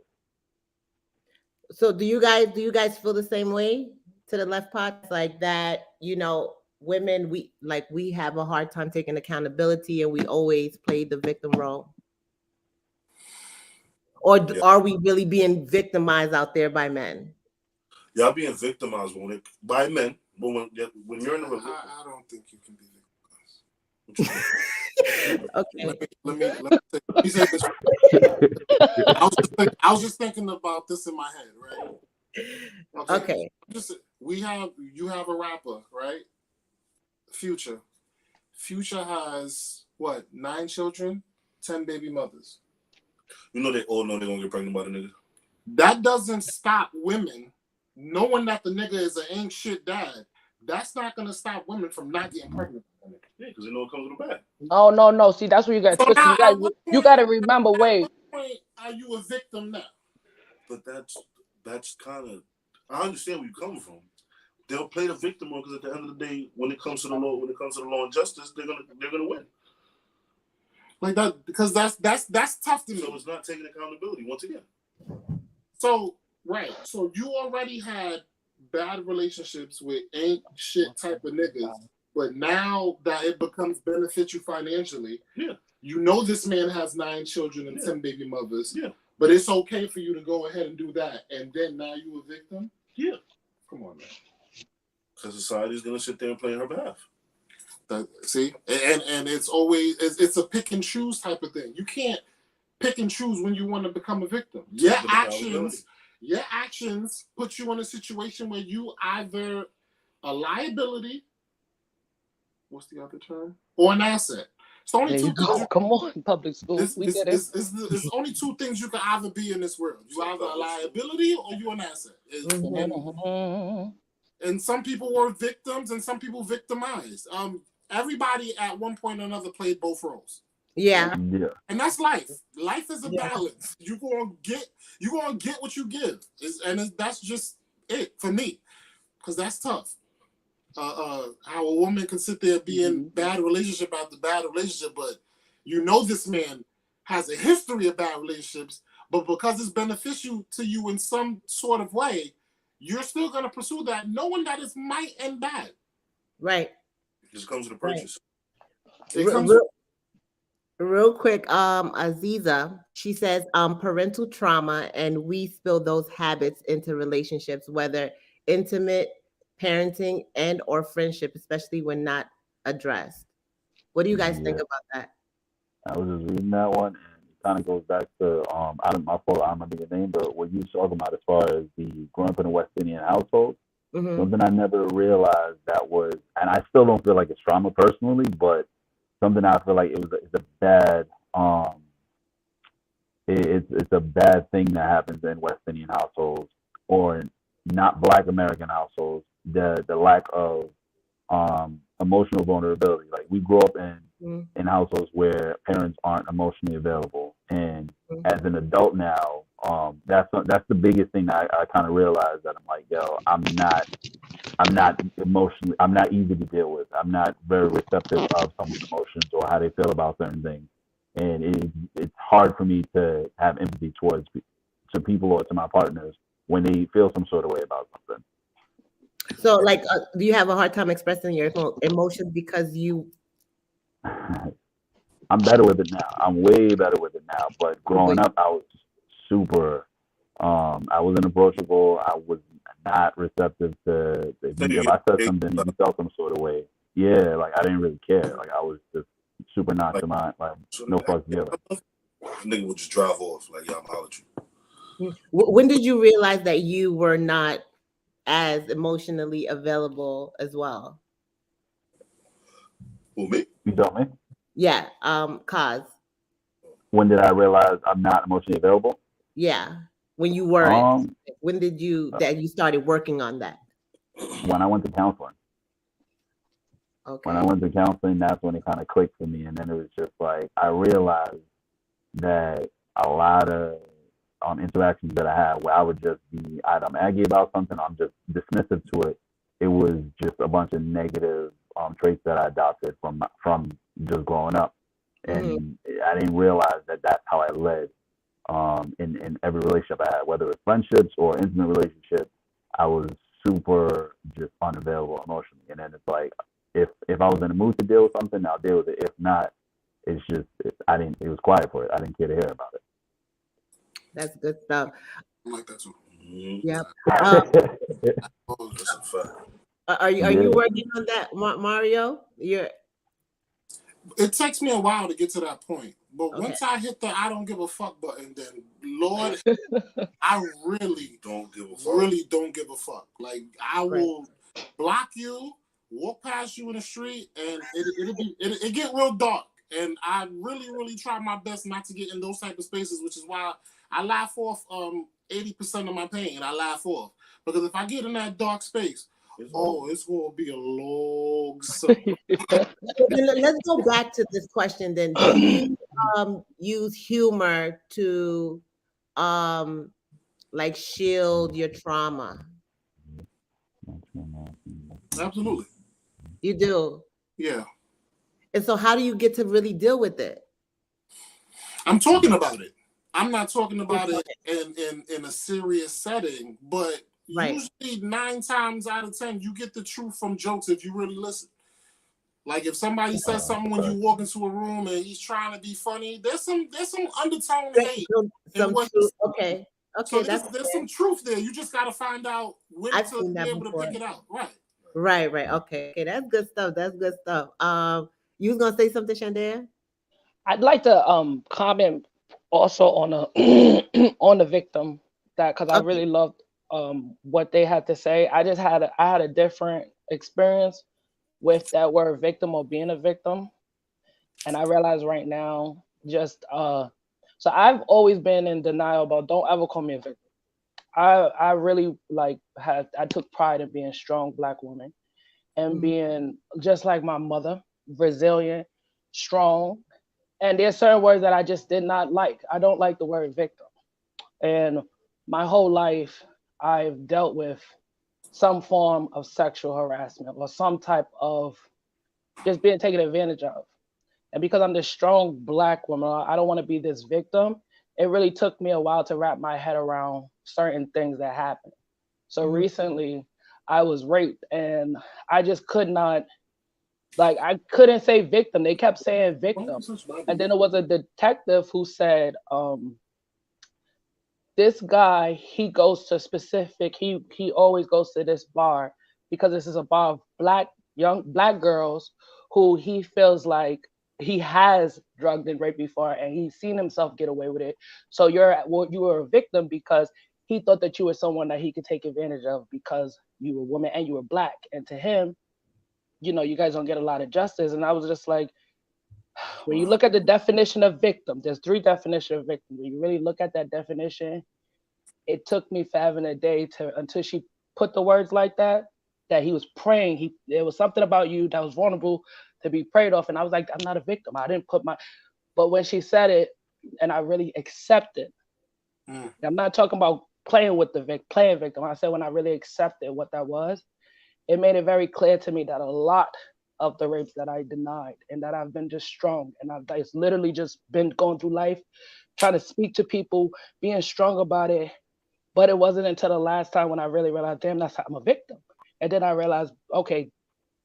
So do you guys feel the same way to the left part? Like that, women, we have a hard time taking accountability and we always play the victim role. Or are we really being victimized out there by men? Y'all being victimized by men, but when you're in a relationship, I don't think you can be victimized. Okay. Let me say this. I was just thinking about this in my head, right? Okay. You have a rapper, right? Future. Future has what? 9 children, 10 baby mothers. They all know they're gonna get pregnant by the nigga. That doesn't stop women knowing that the nigga is an ain't shit dad. That's not gonna stop women from not getting pregnant. Yeah, because they know it comes with a bag. No. See, that's where you got twisted. You got to remember. Wait. At what point are you a victim now? But that's kind of. I understand where you're coming from. They'll play the victim role because at the end of the day, when it comes to the law and justice, they're gonna win. Like that, because that's tough to me. So it's not taking accountability once again. So right, so you already had bad relationships with ain't shit type of niggas, but now that it becomes benefit you financially, you know this man has 9 children and 10 baby mothers, but it's okay for you to go ahead and do that, and then now you a victim? Yeah, come on, man. Because society's gonna sit there and play on her behalf. See, and it's always it's a pick and choose type of thing. You can't pick and choose when you want to become a victim. Your actions put you in a situation where you either a liability, what's the other term, or an asset. It's only two things. Come on, public school. It's only 2 things you can either be in this world. You either a liability or you an asset. And some people were victims and some people victimized. Everybody at one point or another played both roles. Yeah. And that's life. Life is a balance. You're gonna get what you give. That's just it for me. Because that's tough. How a woman can sit there be in bad relationship after bad relationship, but this man has a history of bad relationships, but because it's beneficial to you in some sort of way, you're still gonna pursue that, knowing that it might end bad. Right. It just comes with a purchase. Right. Real quick, Aziza, she says, parental trauma, and we spill those habits into relationships, whether intimate, parenting, and or friendship, especially when not addressed. What do you guys think about that? I was just reading that one, and it kind of goes back to my fault, I'm not gonna name, but what you were talking about as far as the growing up in a West Indian household. Something I never realized that was, and I still don't feel like it's trauma personally, but something I feel like it's a bad it's a bad thing that happens in West Indian households or not Black American households. The lack of emotional vulnerability. Like we grew up in households where parents aren't emotionally available, and as an adult now, that's the biggest thing I kind of realized, that I'm like, yo, I'm not emotionally, I'm not easy to deal with. I'm not very receptive of someone's emotions or how they feel about certain things, and it's hard for me to have empathy towards to people or to my partners when they feel some sort of way about something. So, do you have a hard time expressing your emotions because you? I'm better with it now. I'm way better with it now. But growing up, I was super. I wasn't approachable. I was not receptive to. If I said something, you felt some sort of way. Yeah, like I didn't really care. Like I was just super Like, nonchalant, like so no fucks given. nigga would just drive off. Like, yeah, I'm holler at you. When did you realize that you were not as emotionally available as well? Who, me? You tell me. Yeah, cause When did I realize I'm not emotionally available? yeah, when you weren't. Um, When did you started working on that? when I went to counseling. Okay. When I went to counseling, that's when it kind of clicked for me, and then it was just like I realized that a lot of interactions that I had, where I would just be either I'm aggy about something, or I'm just dismissive to it. It was just a bunch of negative traits that I adopted from just growing up, and I didn't realize that that's how I led in every relationship I had, whether it's friendships or intimate relationships. I was super just unavailable emotionally, and then it's like if I was in the mood to deal with something, I'll deal with it. If not, it's just I didn't. It was quiet for it. I didn't care to hear about it. That's good stuff. I like that too. Mm-hmm. Yep. Oh, That's a fact. Are you working on that, Mario? You're it takes me a while to get to that point, but Okay. once I hit the I don't give a fuck button, then Lord, I really Don't give a fuck. really don't give a fuck. Like I Right. will block you, walk past you in the street, and it get real dark. And I really try my best not to get in those type of spaces, which is why I laugh off 80% of my pain. I laugh off because if I get in that dark space, it's gonna be a long summer. So then let's go back to this question then. Do you use humor to like shield your trauma? Absolutely. You do. Yeah. And so how do you get to really deal with it? I'm talking about it. I'm not talking about it in a serious setting, but Right. usually 9 times out of 10, you get the truth from jokes if you really listen. Like if somebody says something when you walk into a room and he's trying to be funny, there's some undertone hate. Okay. So That's there's some truth there. You just got to find out when I've to seen be that able before. to pick it out. Right. Right. Okay. That's good stuff. That's good stuff. You was gonna say something, Shandaya? I'd like to comment also on a on the victim that because I Okay. really loved what they had to say. I had a different experience with that word victim or being a victim, and I realize right now so I've always been in denial about don't ever call me a victim. I really I took pride in being a strong black woman and being just like my mother, resilient, strong. And there's certain words that I just did not like. I don't like the word victim. And my whole life, I've dealt with some form of sexual harassment or some type of just being taken advantage of. And because I'm this strong black woman, I don't want to be this victim. It really took me a while to wrap my head around certain things that happened. So recently, I was raped and I just could not I couldn't say victim. They kept saying victim. And then it was a detective who said, this guy, he goes to specific, he always goes to this bar because this is a bar of young black girls who he feels like he has drugged and raped before and he's seen himself get away with it. So you were a victim because he thought that you were someone that he could take advantage of because you were a woman and you were black. And to him, you guys don't get a lot of justice. And I was just like, when you look at the definition of victim, there's 3 definitions of victim. When you really look at that definition, it took me forever and a day until she put the words like that he was praying. There was something about you that was vulnerable to be prayed off. And I was like, I'm not a victim. I didn't but when she said it and I really accepted, I'm not talking about playing victim. I said when I really accepted what that was, it made it very clear to me that a lot of the rapes that I denied and that I've been just strong and I've literally just been going through life, trying to speak to people, being strong about it. But it wasn't until the last time when I really realized, damn, I'm a victim. And then I realized, okay,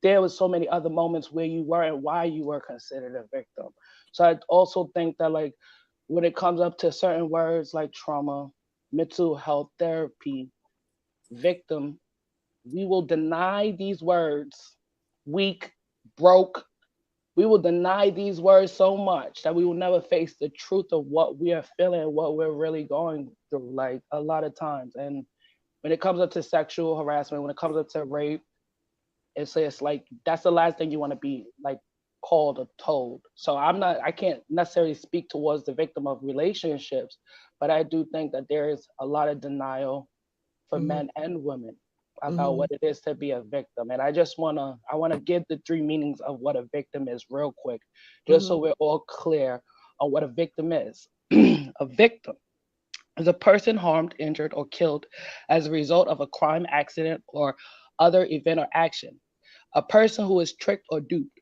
there was so many other moments where you were and why you were considered a victim. So I also think that when it comes up to certain words like trauma, mental health therapy, victim, we will deny these words weak, broke, we will deny these words so much that we will never face the truth of what we are feeling, what we're really going through, like a lot of times. And when it comes up to sexual harassment, when it comes up to rape, it's like that's the last thing you want to be like called or told. So I can't necessarily speak towards the victim of relationships, but I do think that there is a lot of denial for Mhm. men and women about Mhm. what it is to be a victim. And I wanna give the three meanings of what a victim is real quick, just so Mhm. we're all clear on what a victim is. A victim is a person harmed, injured, or killed as a result of a crime, accident, or other event or action. A person who is tricked or duped.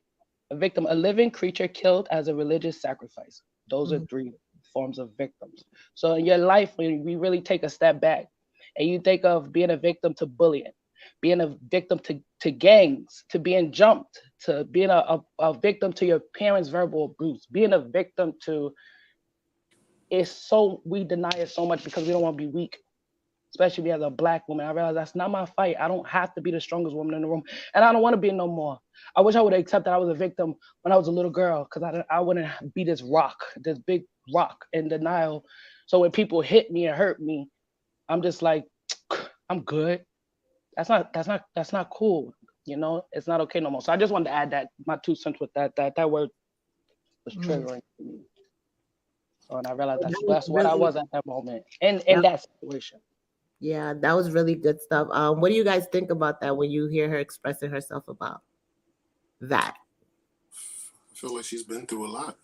A victim, a living creature killed as a religious sacrifice. Those are Mhm. three forms of victims. So in your life, when we really take a step back and you think of being a victim to bullying, being a victim to gangs, to being jumped, to being a victim to your parents' verbal abuse, being a victim to, it's so, we deny it so much because we don't want to be weak, especially me as a black woman. I realize that's not my fight. I don't have to be the strongest woman in the room, and I don't want to be no more. I wish I would have accepted I was a victim when I was a little girl, because I wouldn't be this rock, this big rock in denial. So when people hit me and hurt me, I'm just like, I'm good. That's not cool. You know, it's not okay no more. So I just wanted to add that my 2 cents with that word was Mhm. triggering to me. So and I realized That was that's what I really was at that moment in that, that situation. yeah, that was really good stuff. What do you guys think about that when you hear her expressing herself about that? I feel like she's been through a lot.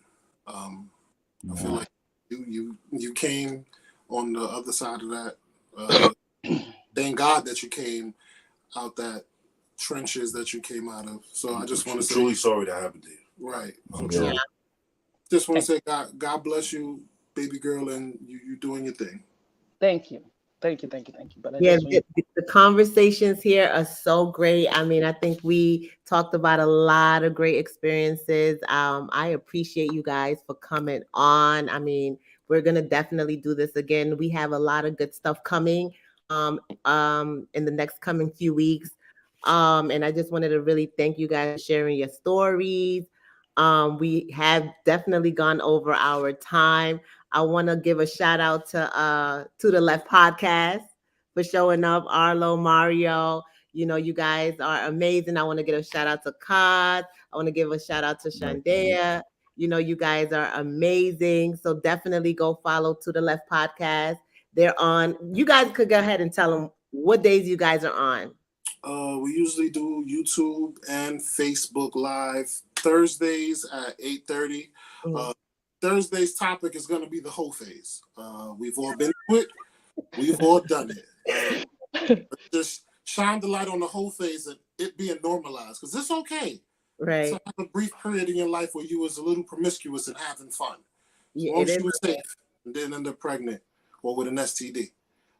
I feel Yeah. like you came on the other side of that. Uh, thank God that you came out that trenches that you came out of. So I just want to say, truly sorry that happened to you. right. I'm Yeah. Yeah. truly. Just want to say, God bless you, baby girl, and you doing your thing. Thank you. Thank you. But I Yeah, just want you. the conversations here are so great. I mean, I think we talked about a lot of great experiences. I appreciate you guys for coming on. I mean, we're gonna definitely do this again. We have a lot of good stuff coming in the next coming few weeks. And I just wanted to really thank you guys for sharing your stories. We have definitely gone over our time. I want to give a shout out to the Left Podcast for showing up, Arlo, Mario. You know, you guys are amazing. I want to give a shout out to Cod. I want to give a shout out to Nice. Shandea. You know, you guys are amazing. So definitely go follow To the Left Podcast. They're on. You guys could go ahead and tell them what days you guys are on. We usually do YouTube and Facebook Live Thursdays at 8:30. Mhm. Uh, Thursday's topic is going to be the whole phase. We've all been through it. We've all done it. Just shine the light on the whole phase and it being normalized, because it's okay to Right. have a brief period in your life where you was a little promiscuous and having fun. As Yeah, long it as is. you were safe and didn't end up pregnant or with an STD.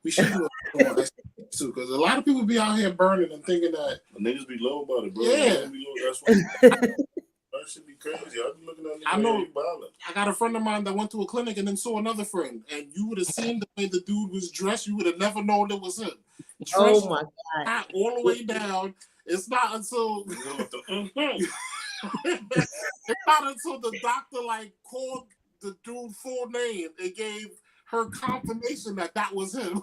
We should do it on STDs too, because a lot of people be out here burning and thinking that, Niggas be low about it, bro. yeah. Niggas be low. That's what. That should be crazy. I be looking at niggas I know. like, you violent. I got a friend of mine that went to a clinic and then saw another friend, and you would have seen the way the dude was dressed. You would have never known it was him. Dressed Oh my God. hat all the way down. It's not until it's not until the doctor like called the dude full name and gave her confirmation that that was him.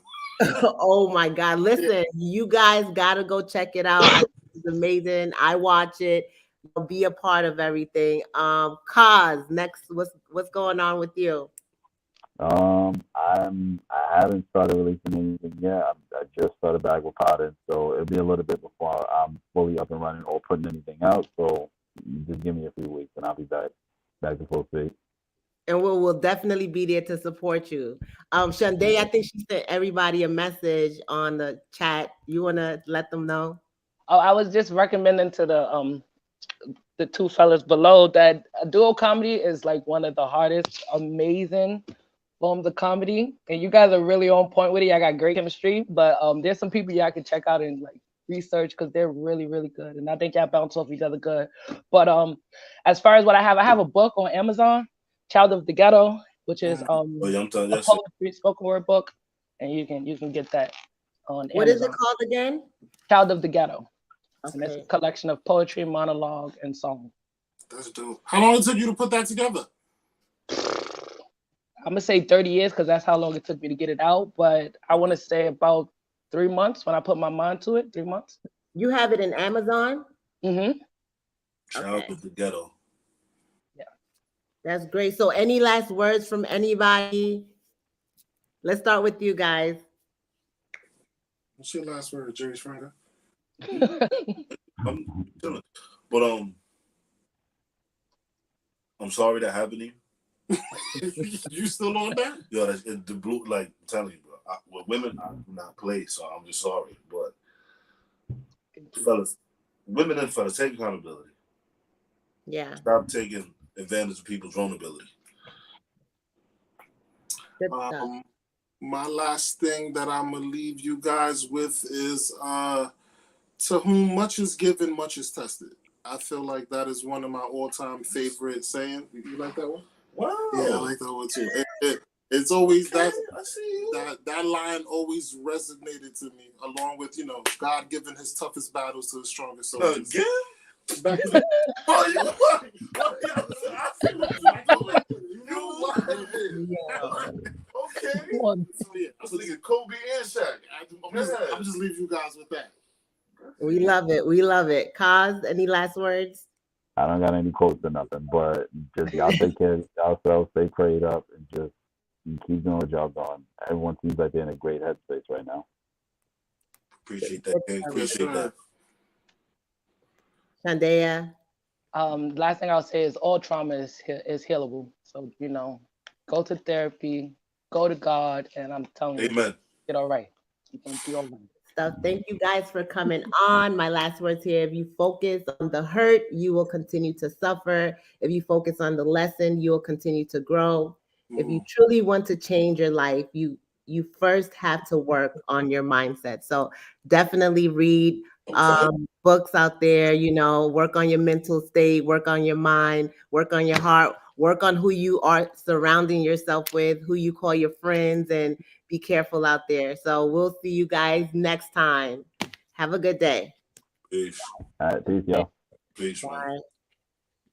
Oh my God. Listen, you guys gotta go check it out. I think it's amazing. I watch it. You'll be a part of everything. Kaz, next, what's going on with you? I haven't started releasing anything yet. I just started back with potting, so it'll be a little bit before I'm fully up and running or putting anything out. So just give me a few weeks and I'll be back to full speed. And we'll definitely be there to support you. Shande, I think she sent everybody a message on the chat. You wanna let them know? Oh, I was just recommending to the two fellas below that a duo comedy is like one of the hardest, amazing forms of comedy, and you guys are really on point with it. I got great chemistry, but there's some people y'all can check out and like research because they're really really good, and I think y'all bounce off each other good. But as far as what I have a book on Amazon, Child of the Ghetto, which is Oh, yeah, I'm telling a you, that's it. poetry spoken word book, and you can get that on What is it Amazon. called again? Child of the Ghetto, and it's a Okay. collection of poetry, monologue, and song. That's dope. How long it took you to put that together? I'm gonna say 30 years because that's how long it took me to get it out. But I want to say about 3 months when I put my mind to it. 3 months. You have it in Amazon? Mm-hmm. Shout out to the ghetto. That's great. So any last words from anybody? Let's start with you guys. What's your last word, Jerry Springer? I'm chilling. But I'm sorry that happened to you. You still on that? Yo, that's the blue. Like I'm telling you, bro. With women, I do not play, so I'm just sorry. But fellas, women and fellas, take accountability. Yeah. Stop taking advantage of people's vulnerability. Good stuff. My last thing that I'm gonna leave you guys with is to whom much is given, much is tested. I feel like that is one of my all-time favorite sayings. You like that one? Wow. Yeah, I like that one too. It's always that I see you. that line always resonated to me, along with God giving his toughest battles to his strongest soldiers. Again? Back to Oh, you what? I see what you're doing. You what? Okay. So yeah, I was thinking Kobe and Shaq. I'm just leave you guys with that. We love it. We love it. Kaz, any last words? I don't got any quotes or nothing, but just y'all take care of yourselves, stay prayed up, and just keep doing what y'all doing. Everyone seems like they're in a great headspace right now. Appreciate that. Appreciate that. Shandaya. Last thing I'll say is all trauma is healable. So go to therapy, go to God, and I'm telling you, Amen. get all right. You can be all right. Stuff. Thank you guys for coming on. My last words here. If you focus on the hurt, you will continue to suffer. If you focus on the lesson, you will continue to grow. If you truly want to change your life, you first have to work on your mindset. So definitely read books out there, work on your mental state, work on your mind, work on your heart, work on who you are surrounding yourself with, who you call your friends, and be careful out there. So we'll see you guys next time. Have a good day. Peace. All right, peace, y'all. Peace, man. Bye.